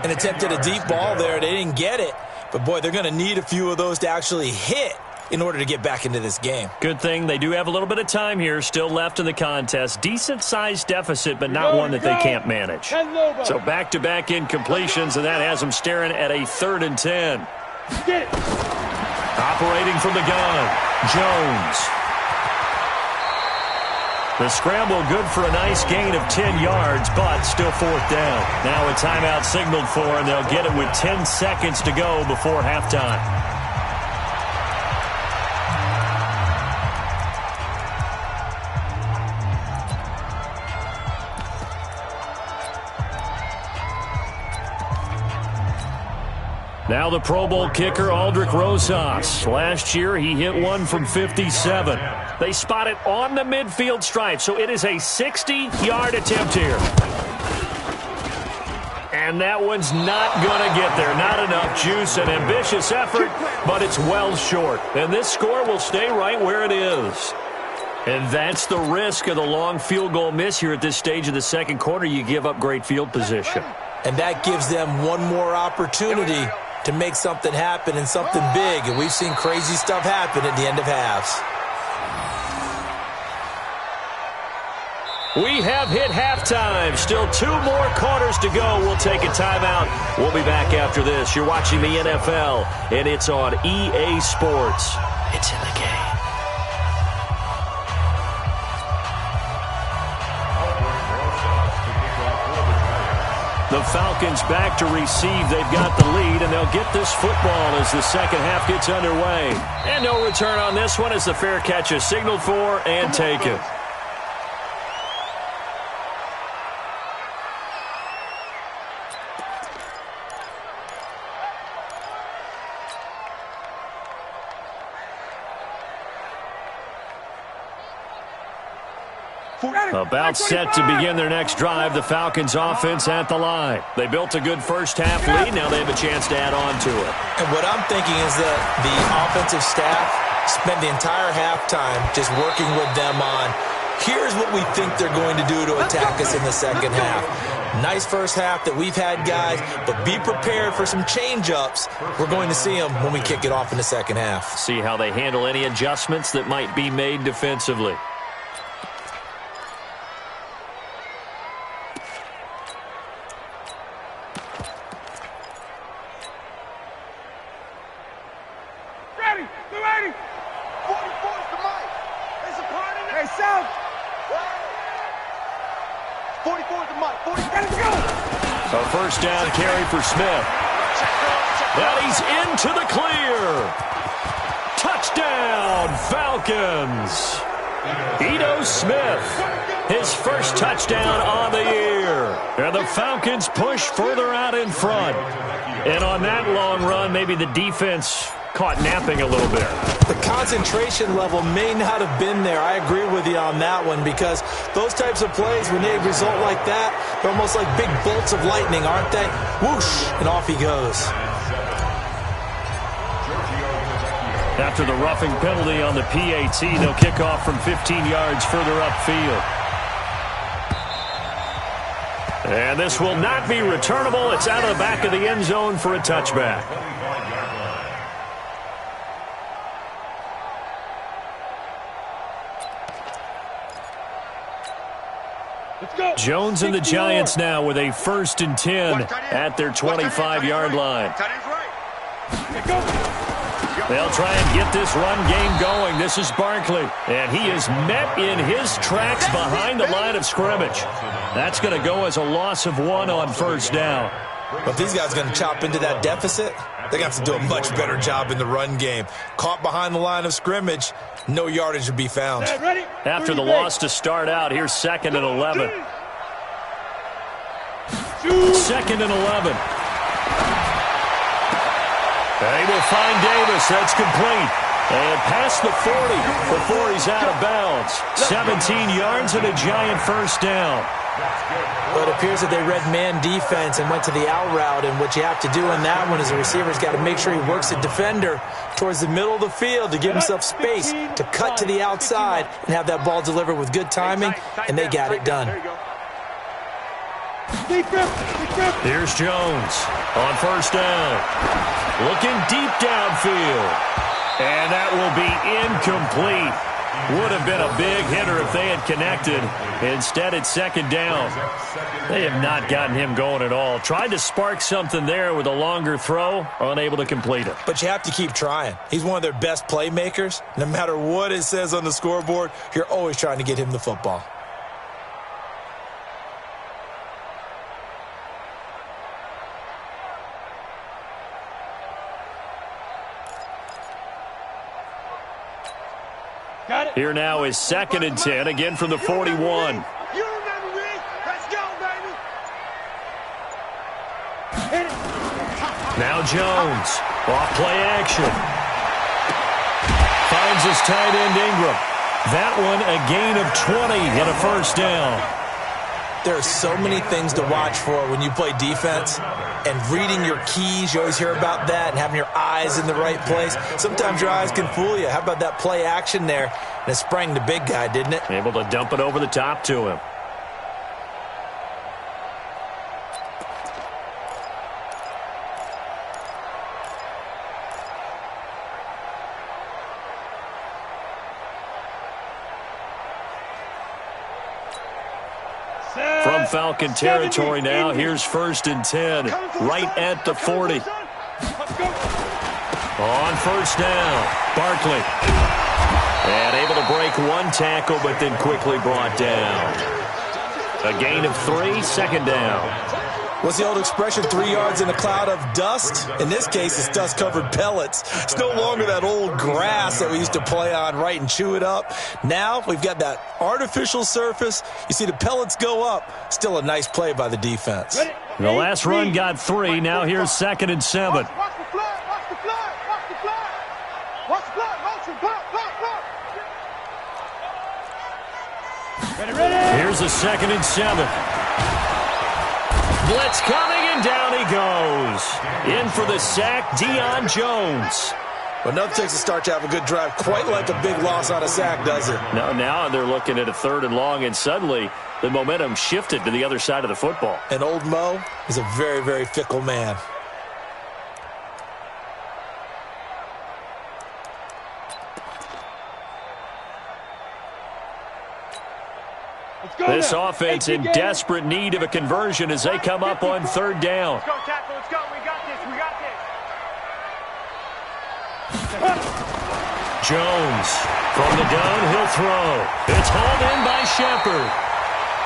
An attempt at a deep ball there. They didn't get it. But, boy, they're going to need a few of those to actually hit in order to get back into this game. Good thing they do have a little bit of time here still left in the contest. Decent-sized deficit, but not one that they can't manage. So back-to-back incompletions, and that has them staring at a 3rd and 10. Operating from the gun, Jones. The scramble good for a nice gain of 10 yards, but still 4th down. Now a timeout signaled for, and they'll get it with 10 seconds to go before halftime. Now the Pro Bowl kicker, Aldrich Rosas. Last year, he hit one from 57. They spot it on the midfield stripe, so it is a 60-yard attempt here. And that one's not going to get there. Not enough juice, an ambitious effort, but it's well short. And this score will stay right where it is. And that's the risk of the long field goal miss here at this stage of the second quarter. You give up great field position. And that gives them one more opportunity to make something happen and something big. And we've seen crazy stuff happen at the end of halves. We have hit halftime. Still 2 more quarters to go. We'll take a timeout. We'll be back after this. You're watching the NFL, and it's on EA Sports. It's in the game. The Falcons back to receive. They've got the lead, and they'll get this football as the second half gets underway. And no return on this one as the fair catch is signaled for and taken. About set to begin their next drive, the Falcons offense at the line. They built a good first half lead. Now they have a chance to add on to it. And what I'm thinking is that the offensive staff spent the entire halftime just working with them on, here's what we think they're going to do to attack us in the second half. Nice first half that we've had, guys, but be prepared for some change-ups. We're going to see them when we kick it off in the second half. See how they handle any adjustments that might be made defensively. First down carry for Smith. And he's into the clear. Touchdown, Falcons. Ito Smith, his first touchdown on the year. And the Falcons push further out in front. And on that long run, maybe the defense caught napping a little bit. The concentration level may not have been there. I agree with you on that one, because those types of plays, when they result like that, they're almost like big bolts of lightning, aren't they? Whoosh, and off he goes. After the roughing penalty on the PAT, they'll kick off from 15 yards further upfield. And this will not be returnable. It's out of the back of the end zone for a touchback. Jones and the Giants now with a 1st and 10 at their 25-yard line. They'll try and get this run game going. This is Barkley, and he is met in his tracks behind the line of scrimmage. That's going to go as a loss of 1 on first down. But if these guys are going to chop into that deficit, they're going to have to do a much better job in the run game. Caught behind the line of scrimmage, no yardage would be found. After the loss to start out, here's 2nd and 11. 2nd and 11. They will find Davis. That's complete. And past the 40 before he's out of bounds. 17 yards and a Giant first down. Well, it appears that they read man defense and went to the out route, and what you have to do in that one is the receiver's got to make sure he works the defender towards the middle of the field to give himself space to cut to the outside and have that ball delivered with good timing, and they got it done. Here's Jones on first down. Looking deep downfield. And that will be incomplete. Would have been a big hitter if they had connected. Instead, it's second down. They have not gotten him going at all. Tried to spark something there with a longer throw, unable to complete it. But you have to keep trying. He's one of their best playmakers. No matter what it says on the scoreboard, you're always trying to get him the football. Here now is 2nd and 10, again from the 41. You remember me? Let's go, baby. Now Jones, off play action. Finds his tight end Ingram. That one a gain of 20 and a first down. There are so many things to watch for when you play defense. And reading your keys, you always hear about that, and having your eyes in the right place. Sometimes your eyes can fool you. How about that play action there? And it sprang the big guy, didn't it? Able to dump it over the top to him. From Falcon territory now, here's 1st and 10, right at the 40. On first down, Barkley. And able to break one tackle, but then quickly brought down. A gain of 3, second down. What's the old expression, 3 yards in a cloud of dust? In this case, it's dust-covered pellets. It's no longer that old grass that we used to play on, right, and chew it up. Now we've got that artificial surface. You see the pellets go up. Still a nice play by the defense. The last run got 3. Now here's 2nd and 7. Watch the flag, watch the flag, watch the flag. Watch the flag, watch the flag, Ready. Here's a 2nd and 7. Blitz coming, and down he goes. In for the sack, Deion Jones. But nothing takes a start to have a good drive, quite like a big loss on a sack, does it? No, now they're looking at a 3rd and long, and suddenly the momentum shifted to the other side of the football. And old Mo is a very, very fickle man. This offense in desperate need of a conversion as they come up on 3rd down. Let's go, tackle, let's go. We got this, we got this. Jones from the gun, he'll throw. It's hauled in by Shepard.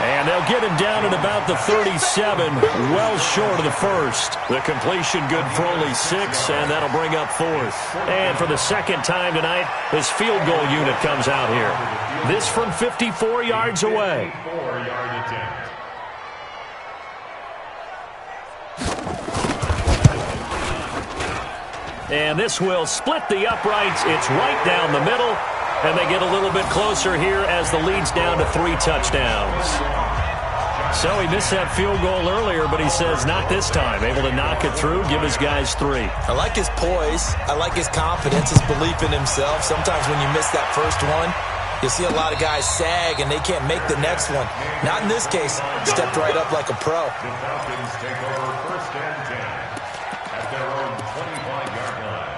And they'll get him down at about the 37, well short of the 1st. The completion good for only 6, and that'll bring up 4th. And for the 2nd time tonight, his field goal unit comes out here. This from 54 yards away. 4-yard attempt. And this will split the uprights. It's right down the middle. And they get a little bit closer here as the lead's down to 3 touchdowns. So he missed that field goal earlier, but he says not this time. Able to knock it through, give his guys 3. I like his poise. I like his confidence, his belief in himself. Sometimes when you miss that first one, you'll see a lot of guys sag and they can't make the next one. Not in this case. Stepped right up like a pro. The Falcons take over 1st and 10 at their own 25-yard line.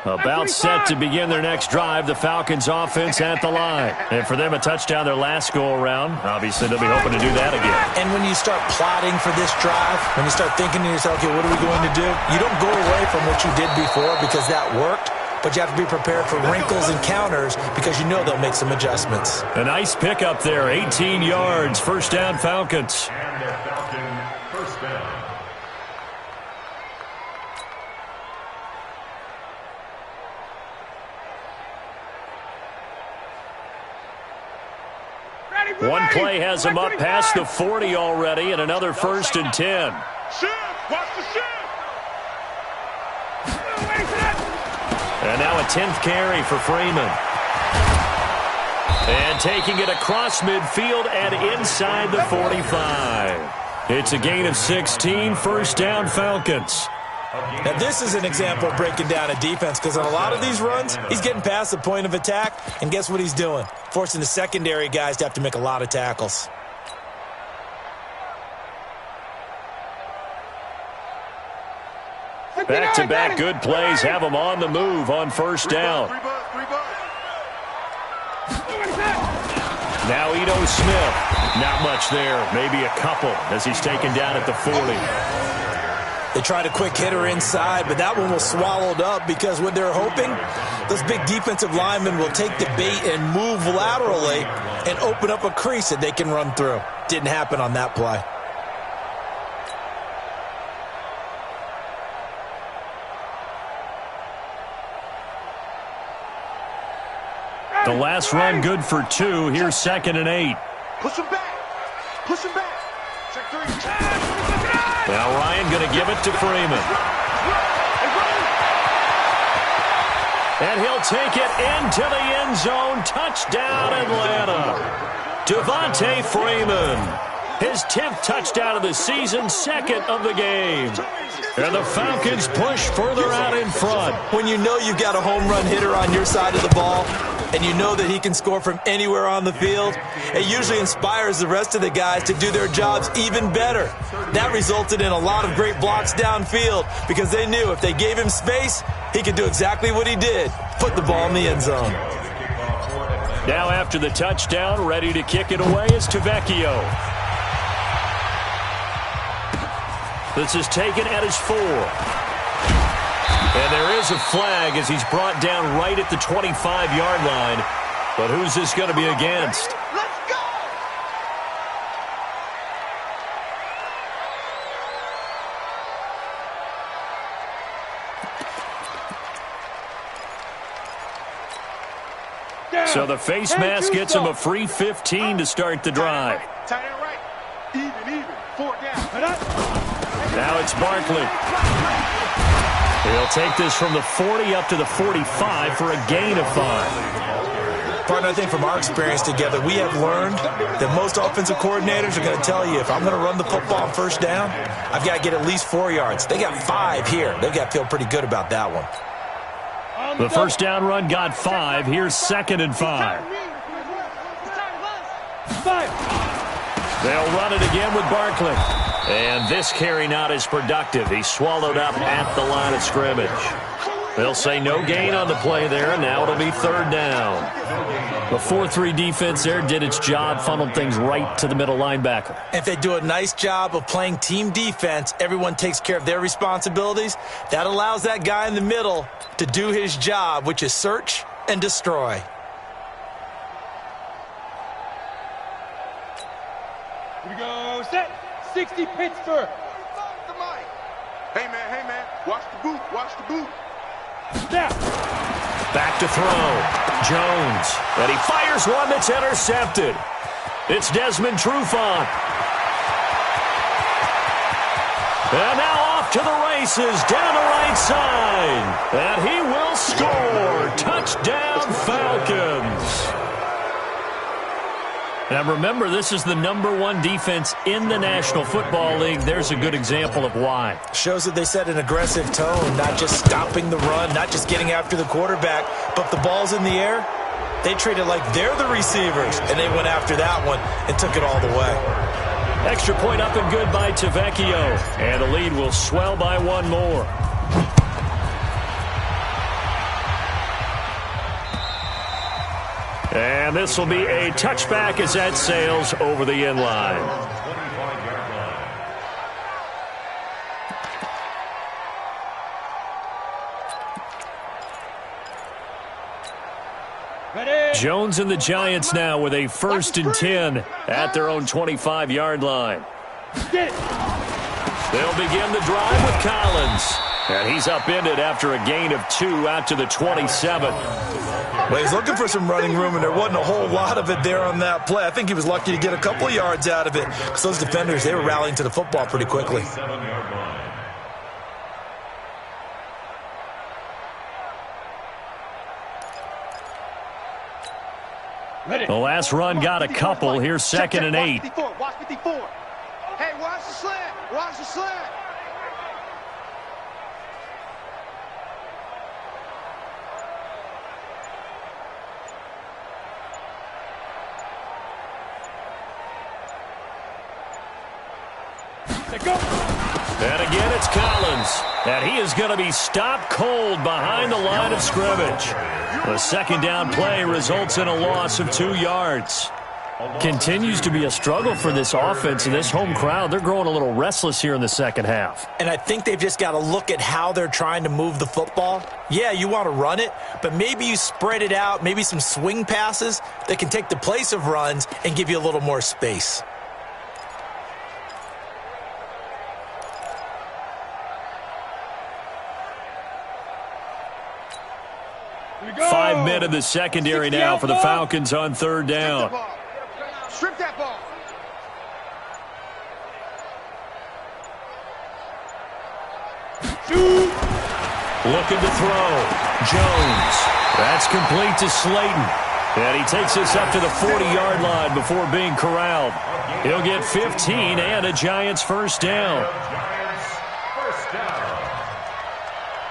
About set to begin their next drive, the Falcons offense at the line. And for them, a touchdown their last go-around. Obviously, they'll be hoping to do that again. And when you start plotting for this drive, when you start thinking to yourself, okay, what are we going to do? You don't go away from what you did before because that worked, but you have to be prepared for wrinkles and counters because you know they'll make some adjustments. A nice pickup there, 18 yards, 1st down Falcons. And their Falcon 1st down. One play has him up past the 40 already, and another 1st and 10. Shift, watch the shift. And now a 10th carry for Freeman. And taking it across midfield and inside the 45. It's a gain of 16, 1st down Falcons. Now, this is an example of breaking down a defense because on a lot of these runs, he's getting past the point of attack, and guess what he's doing? Forcing the secondary guys to have to make a lot of tackles. Back-to-back good plays have them on the move on first down. Now Ito Smith. Not much there. Maybe a couple as he's taken down at the 40. They tried a quick hitter inside, but that one was swallowed up because what they're hoping, those big defensive linemen will take the bait and move laterally and open up a crease that they can run through. Didn't happen on that play. The last run good for 2. Here's 2nd and 8. Push him back. Push him back. Check 3. Now Ryan going to give it to Freeman. And he'll take it into the end zone. Touchdown, Atlanta. Devontae Freeman. His 10th touchdown of the season, 2nd of the game. And the Falcons push further out in front. When you know you've got a home run hitter on your side of the ball, and you know that he can score from anywhere on the field, it usually inspires the rest of the guys to do their jobs even better. That resulted in a lot of great blocks downfield because they knew if they gave him space, he could do exactly what he did, put the ball in the end zone. Now after the touchdown, ready to kick it away is Tavecchio. This is taken at his 4. And there is a flag as he's brought down right at the 25-yard line. But who's this going to be against? Let's go! So the face mask gets him a free 15 to start the drive. Tight end right. Even. 4 down. Now it's Barkley. He'll take this from the 40 up to the 45 for a gain of 5. Partner, I think from our experience together, we have learned that most offensive coordinators are going to tell you, if I'm going to run the football on first down, I've got to get at least 4 yards. They got 5 here. They've got to feel pretty good about that one. The first down run got 5. Here's 2nd and 5. They'll run it again with Barkley. And this carry not as productive. He's swallowed up at the line of scrimmage. They'll say no gain on the play there, and now it'll be 3rd down. The 4-3 defense there did its job, funneled things right to the middle linebacker. If they do a nice job of playing team defense, everyone takes care of their responsibilities. That allows that guy in the middle to do his job, which is search and destroy. Here we go, set. 60 Pittsburgh. Hey man, watch the boot. Snap. Back to throw. Jones. And he fires one that's intercepted. It's Desmond Trufant. And now off to the races down the right side. And he will score. Touchdown, Falcons. Now remember, this is the #1 defense in the National Football League. There's a good example of why. Shows that they set an aggressive tone, not just stopping the run, not just getting after the quarterback, but if the ball's in the air, they treat it like they're the receivers, and they went after that one and took it all the way. Extra point up and good by Tavecchio, and the lead will swell by 1 more. And this will be a touchback as that sails over the end line. Jones and the Giants now with a 1st and 10 at their own 25-yard line. They'll begin the drive with Collins. And he's upended after a gain of 2 out to the 27. Well, he's looking for some running room, and there wasn't a whole lot of it there on that play. I think he was lucky to get a couple of yards out of it because those defenders, they were rallying to the football pretty quickly. The last run got a couple. Here's 2nd and 8. Watch 54. Hey, watch the slant. Watch the slant. And again, it's Collins. And he is going to be stopped cold behind the line of scrimmage. The second down play results in a loss of 2 yards. Continues to be a struggle for this offense and this home crowd. They're growing a little restless here in the second half. And I think they've just got to look at how they're trying to move the football. Yeah, you want to run it, but maybe you spread it out, maybe some swing passes that can take the place of runs and give you a little more space. Five men in the secondary now for the Falcons on third down. Strip that ball. Looking to throw. Jones. That's complete to Slayton. And he takes us up to the 40-yard line before being corralled. He'll get 15 and a Giants first down. Giants first down.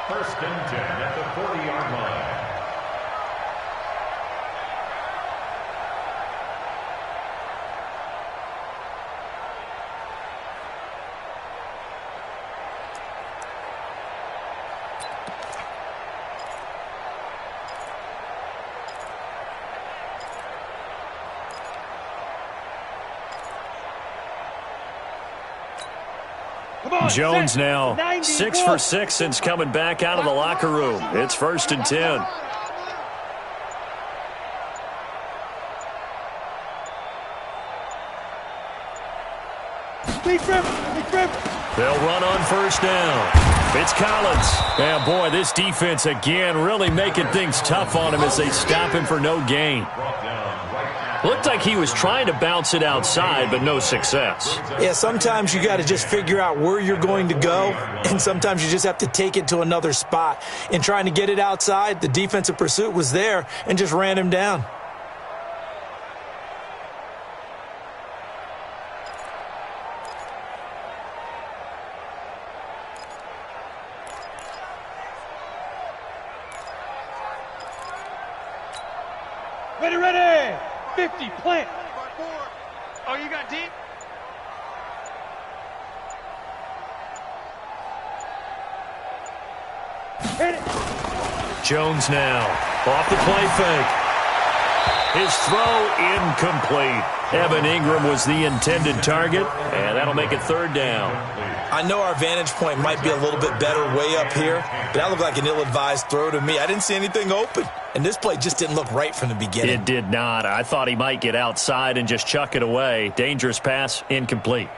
First and 10 at the 40-yard line. Jones now 6 for 6 since coming back out of the locker room. It's first and 10. They'll run on first down. It's Collins. And boy, this defense again really making things tough on him as they stop him for no gain. Looked like he was trying to bounce it outside, but no success. Yeah, sometimes you got to just figure out where you're going to go, and sometimes you just have to take it to another spot. In trying to get it outside, the defensive pursuit was there and just ran him down. Ready. 50, plant. Oh, you got deep? Hit it. Jones now off the play fake. His throw incomplete. Evan Ingram was the intended target, and that'll make it third down. I know our vantage point might be a little bit better way up here, but that looked like an ill-advised throw to me. I didn't see anything open, and this play just didn't look right from the beginning. It did not. I thought he might get outside and just chuck it away. Dangerous pass, incomplete.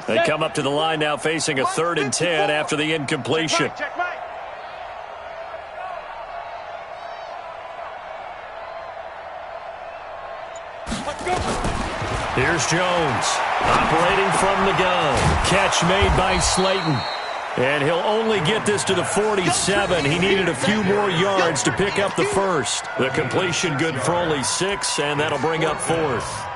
They come up to the line now facing a 3rd and 10 after the incompletion. Here's Jones, operating from the gun. Catch made by Slayton. And he'll only get this to the 47. He needed a few more yards to pick up the first. The completion good for only 6, and that'll bring up 4th.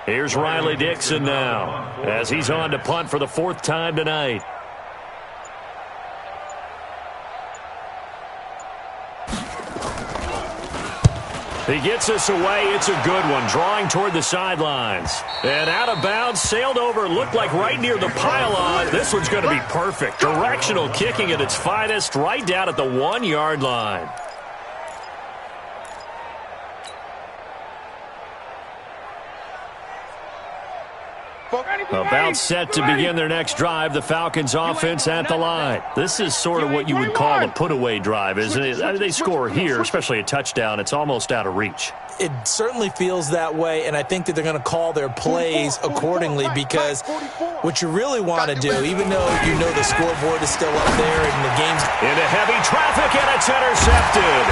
Here's Riley Dixon now as he's on to punt for the 4th time tonight. He gets us away. It's a good one, drawing toward the sidelines. And out of bounds, sailed over, looked like right near the pylon. This one's going to be perfect. Directional kicking at its finest, right down at the 1-yard line. About set to begin their next drive, the Falcons offense at the line. This is sort of what you would call a put-away drive, isn't it? I mean, they score here, especially a touchdown. It's almost out of reach. It certainly feels that way, and I think that they're going to call their plays accordingly, because what you really want to do, even though you know the scoreboard is still up there and the game's into heavy traffic, and it's intercepted.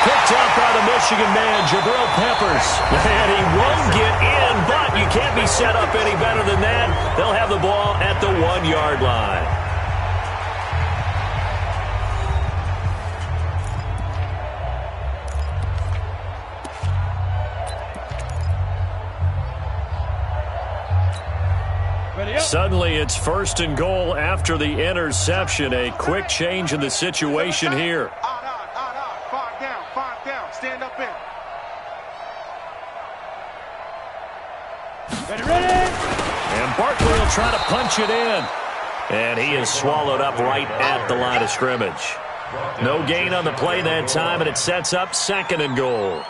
Picked up by the Michigan man, Jabril Peppers. And he won't get in, but you can't be set up any better than that. They'll have the ball at the 1-yard line. Suddenly, it's 1st and goal after the interception. A quick change in the situation here. Five down, stand up in. Ready. And Barkley will try to punch it in. And he is swallowed up right at the line of scrimmage. No gain on the play that time, and it sets up 2nd and goal.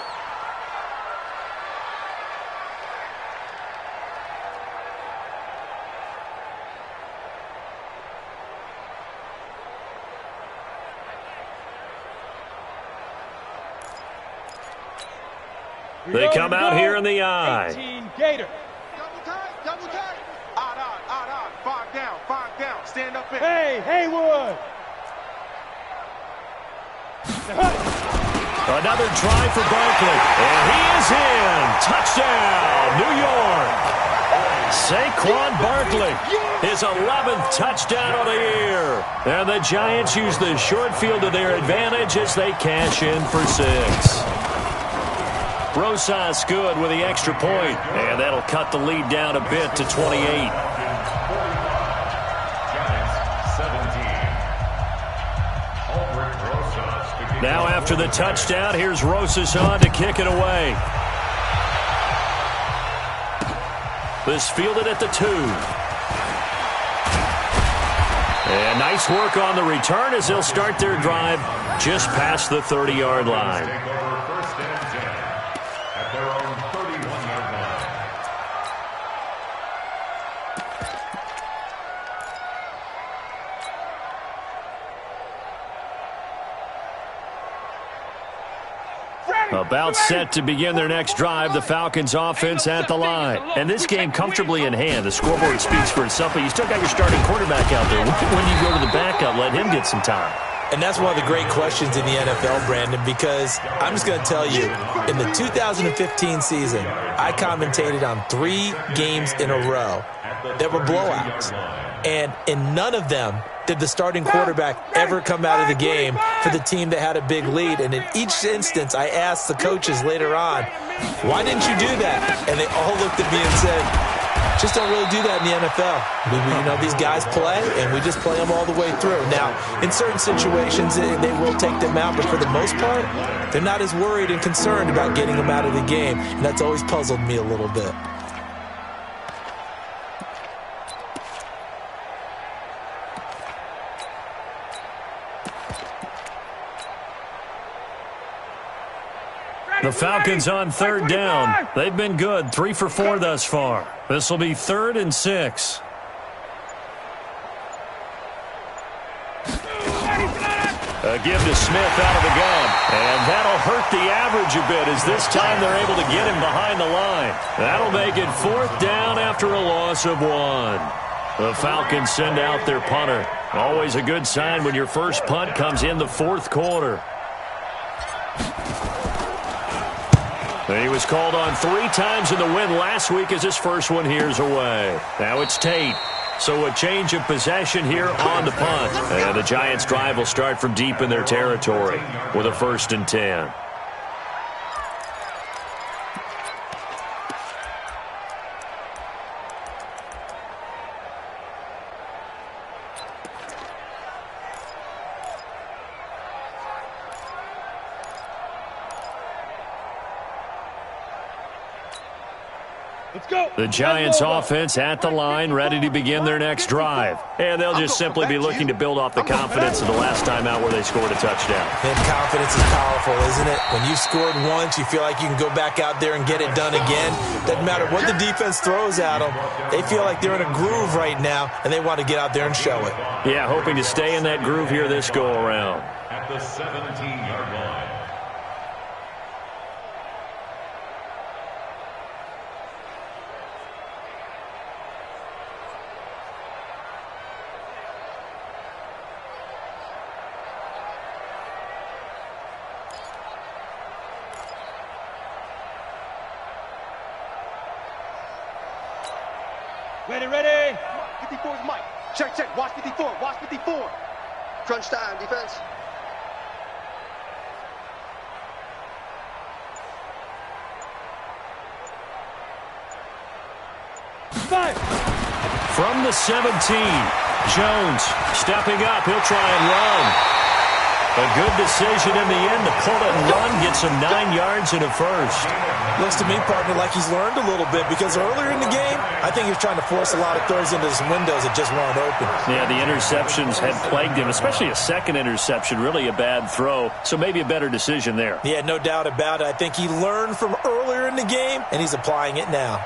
They come out here in the I. 18 Gator. Double tight. Odd. 5 down, stand up in. Hey, Haywood. Another try for Barkley, and he is in. Touchdown, New York. Saquon Barkley, his 11th touchdown of the year. And the Giants use the short field to their advantage as they cash in for 6. Rosas good with the extra point, and that'll cut the lead down a bit to 28. Now after the touchdown, here's Rosas on to kick it away. This fielded at the 2. And nice work on the return as they'll start their drive just past the 30-yard line. About set to begin their next drive, the Falcons offense at the line. And this game comfortably in hand. The scoreboard speaks for itself, but you still got your starting quarterback out there. When you go to the backup, let him get some time. And that's one of the great questions in the NFL, Brandon, because I'm just going to tell you, in the 2015 season, I commentated on 3 games in a row that were blowouts. And in none of them did the starting quarterback ever come out of the game for the team that had a big lead. And in each instance, I asked the coaches later on, why didn't you do that? And they all looked at me and said, just don't really do that in the NFL. These guys play, and we just play them all the way through. Now, in certain situations, they will take them out, but for the most part, they're not as worried and concerned about getting them out of the game, and that's always puzzled me a little bit. The Falcons on 3rd down. They've been good, 3 for 4 thus far. This will be 3rd and 6. A give to Smith out of the gun. And that'll hurt the average a bit as this time they're able to get him behind the line. That'll make it 4th down after a loss of 1. The Falcons send out their punter. Always a good sign when your first punt comes in the 4th quarter. He was called on 3 times in the win last week as his first one here's away. Now it's Tate. So a change of possession here on the punt. And the Giants' drive will start from deep in their territory with a 1st and 10. The Giants offense at the line, ready to begin their next drive. And they'll just simply be looking to build off the confidence of the last time out where they scored a touchdown. And confidence is powerful, isn't it? When you've scored once, you feel like you can go back out there and get it done again. Doesn't matter what the defense throws at them. They feel like they're in a groove right now, and they want to get out there and show it. Yeah, hoping to stay in that groove here this go-around. At the 17-yard line. Ready, ready. 54 is Mike. Check, check. Watch 54. Watch 54. Crunch time, defense. Five. From the 17, Jones stepping up. He'll try and run. A good decision in the end to pull it and run, gets him 9 yards in a first. Looks to me, partner, like he's learned a little bit because earlier in the game, I think he was trying to force a lot of throws into some windows that just weren't open. Yeah, the interceptions had plagued him, especially a second interception, really a bad throw. So maybe a better decision there. Yeah, no doubt about it. I think he learned from earlier in the game, and he's applying it now.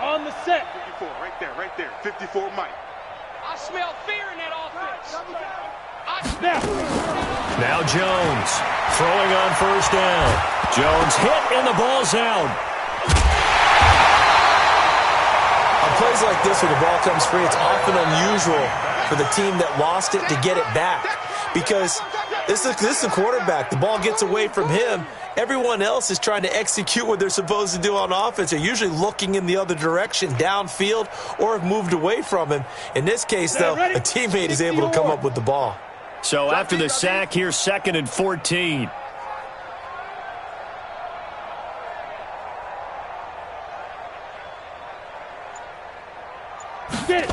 On the set. 54, right there. 54, Mike. I smell fear in that offense. Now Jones throwing on first down. Jones hit and the ball's out. On plays like this where the ball comes free, it's often unusual for the team that lost it to get it back because this is a quarterback. The ball gets away from him. Everyone else is trying to execute what they're supposed to do on offense. They're usually looking in the other direction, downfield, or have moved away from him. In this case, though, a teammate is able to come up with the ball. So after the sack, here's 2nd and 14. Get it.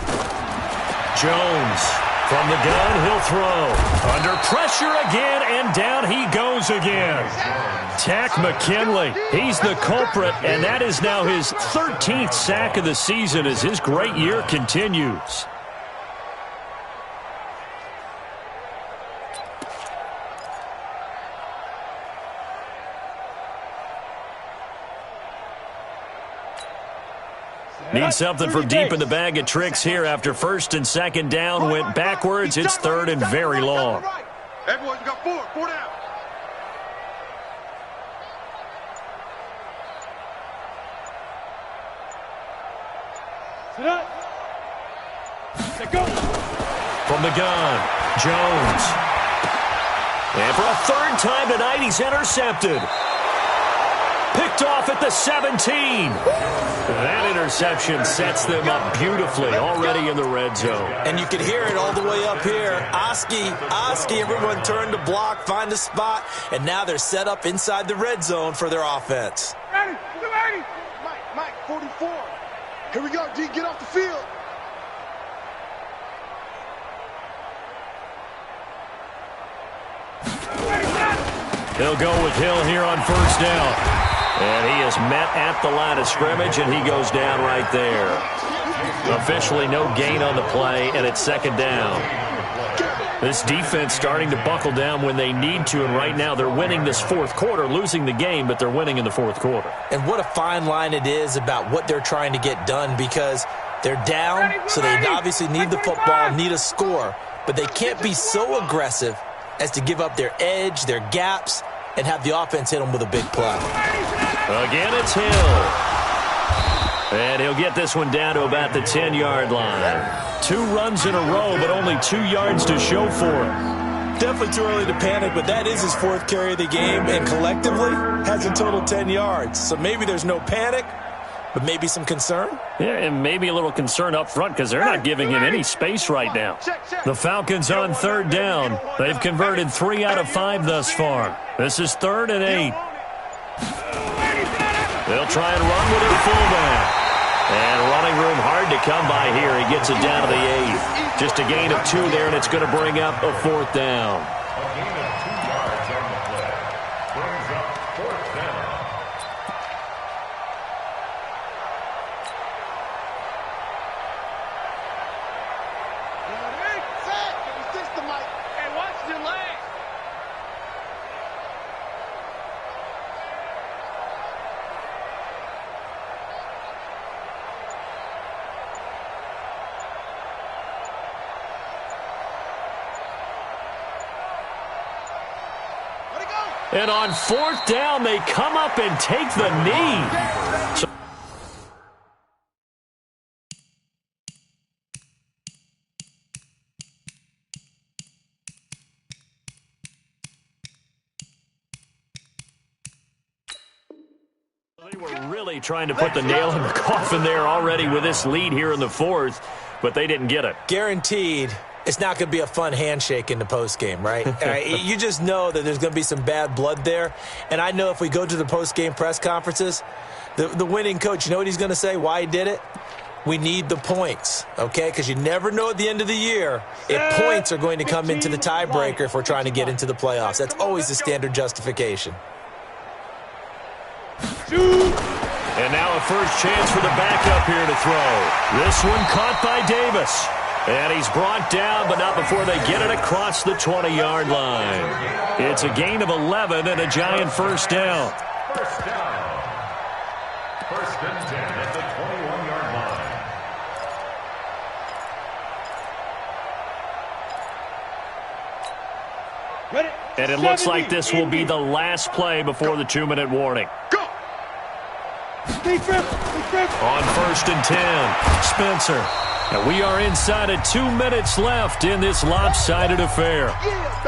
Jones from the gun, he'll throw. Under pressure again, and down he goes again. Tack McKinley, he's the culprit, and that is now his 13th sack of the season as his great year continues. Need something from deep in the bag of tricks here after 1st and 2nd down. Went backwards. It's 3rd and very long. Everyone, you got 4 down. Sit up. Let go. From the gun, Jones. And for a 3rd time tonight, he's intercepted. Picked off at the 17. That interception sets them up beautifully already in the red zone. And you can hear it all the way up here. Oski, everyone turned to block, find a spot, and now they're set up inside the red zone for their offense. Ready. Mike, 44. Here we go, D, get off the field. They'll go with Hill here on 1st down. And he is met at the line of scrimmage, and he goes down right there. Officially no gain on the play, and it's 2nd down. This defense starting to buckle down when they need to, and right now they're winning this 4th quarter, losing the game, but they're winning in the 4th quarter. And what a fine line it is about what they're trying to get done because they're down, so they obviously need the football, need a score, but they can't be so aggressive as to give up their edge, their gaps, and have the offense hit them with a big play. Again, it's Hill. And he'll get this one down to about the 10-yard line. 2 runs in a row, but only 2 yards to show for it. Definitely too early to panic, but that is his 4th carry of the game, and collectively has a total 10 yards. So maybe there's no panic, but maybe some concern. Yeah, and maybe a little concern up front because they're not giving him any space right now. The Falcons on 3rd down. They've converted 3 out of 5 thus far. This is 3rd and 8. They'll try and run with their fullback. And running room hard to come by here. He gets it down to the 8. Just a gain of 2 there, and it's going to bring up a 4th down. A gain of 2 yards on the play. Brings up 4th down. Hey, watch your legs. And on 4th down, they come up and take the knee. So We're really trying to put the nail in the coffin there already with this lead here in the fourth, but they didn't get it. Guaranteed. It's not going to be a fun handshake in the postgame, right? You just know that there's going to be some bad blood there. And I know if we go to the postgame press conferences, the winning coach, you know what he's going to say, why he did it? We need the points, okay? Because you never know at the end of the year if points are going to come into the tiebreaker if we're trying to get into the playoffs. That's always the standard justification. And now a first chance for the backup here to throw. This one caught by Davis. And he's brought down, but not before they get it across the 20-yard line. It's a gain of 11 and a giant first down. First down. First and 10 at the 21-yard line. Ready? And it looks like this will be the last play before the 2-minute warning. Go! On first and 10, Spencer. And we are inside of 2 minutes left in this lopsided affair. Yeah,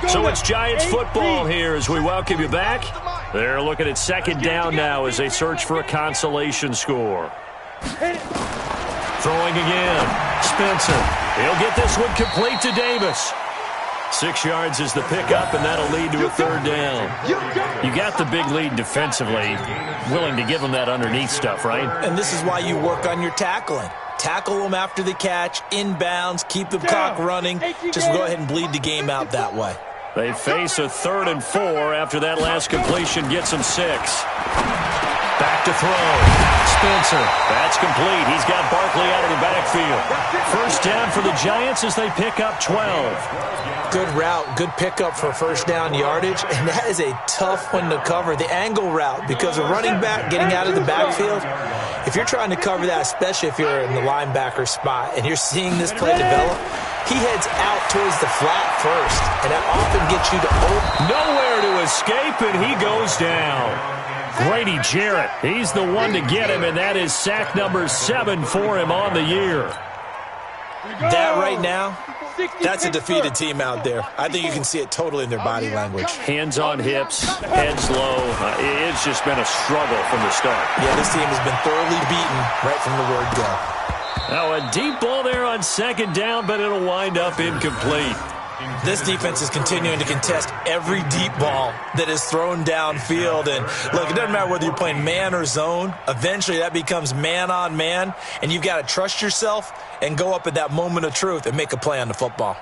baby. So it's Giants football here as we welcome you back. They're looking at second down now as they search for a consolation score. Throwing again. Spencer. He'll get this one complete to Davis. 6 yards is the pickup, and that'll lead to a third down. You got the big lead defensively, willing to give them that underneath stuff, right? And this is why you work on your tackling. Tackle them after the catch, inbounds, keep the clock running. Just go ahead and bleed the game out that way. They face a 3rd and 4 after that last completion gets them 6. Back to throw. Spencer. That's complete. He's got Barkley out of the backfield. First down for the Giants as they pick up 12. Good route, good pickup for first down yardage, and that is a tough one to cover. The angle route, because a running back getting out of the backfield, if you're trying to cover that, especially if you're in the linebacker spot and you're seeing this play develop, he heads out towards the flat first, and that often gets you to open. Nowhere to escape, and he goes down. Grady Jarrett, he's the one to get him, and that is sack number 7 for him on the year. That right now, that's a defeated team out there. I think you can see it totally in their body language. Hands on hips, heads low. It's just been a struggle from the start. Yeah, this team has been thoroughly beaten right from the word go. Now a deep ball there on second down, but it'll wind up incomplete. This defense is continuing to contest every deep ball that is thrown downfield. And, look, it doesn't matter whether you're playing man or zone. Eventually that becomes man on man, and you've got to trust yourself and go up at that moment of truth and make a play on the football.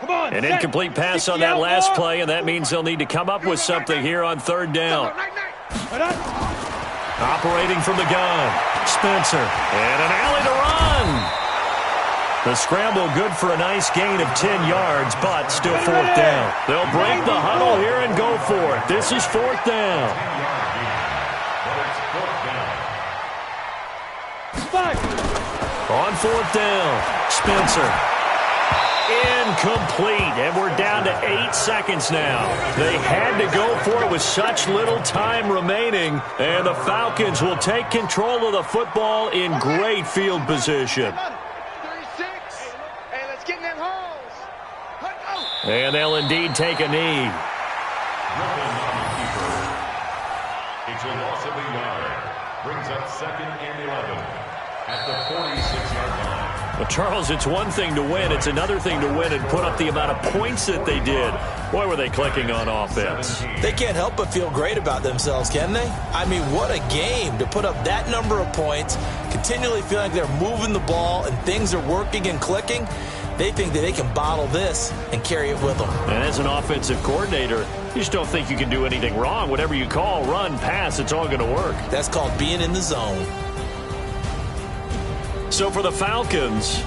Come on, An incomplete pass on that last play, and that means they'll need to come up with something here on third down. Operating from the gun, Spencer, and an alley to run. The scramble good for a nice gain of 10 yards, but still fourth down. They'll break the huddle here and go for it. This is fourth down. On fourth down, Spencer. Incomplete, and we're down to 8 seconds now. They had to go for it with such little time remaining, and the Falcons will take control of the football in great field position. And they'll indeed take a knee. It's a loss of a yard. Brings up 2nd and 11 at the 46-yard line. Well, Charles, it's one thing to win. It's another thing to win and put up the amount of points that they did. Boy, were they clicking on offense. They can't help but feel great about themselves, can they? I mean, what a game to put up that number of points, continually feeling like they're moving the ball and things are working and clicking. They think that they can bottle this and carry it with them. And as an offensive coordinator, you just don't think you can do anything wrong. Whatever you call, run, pass, it's all going to work. That's called being in the zone. So for the Falcons,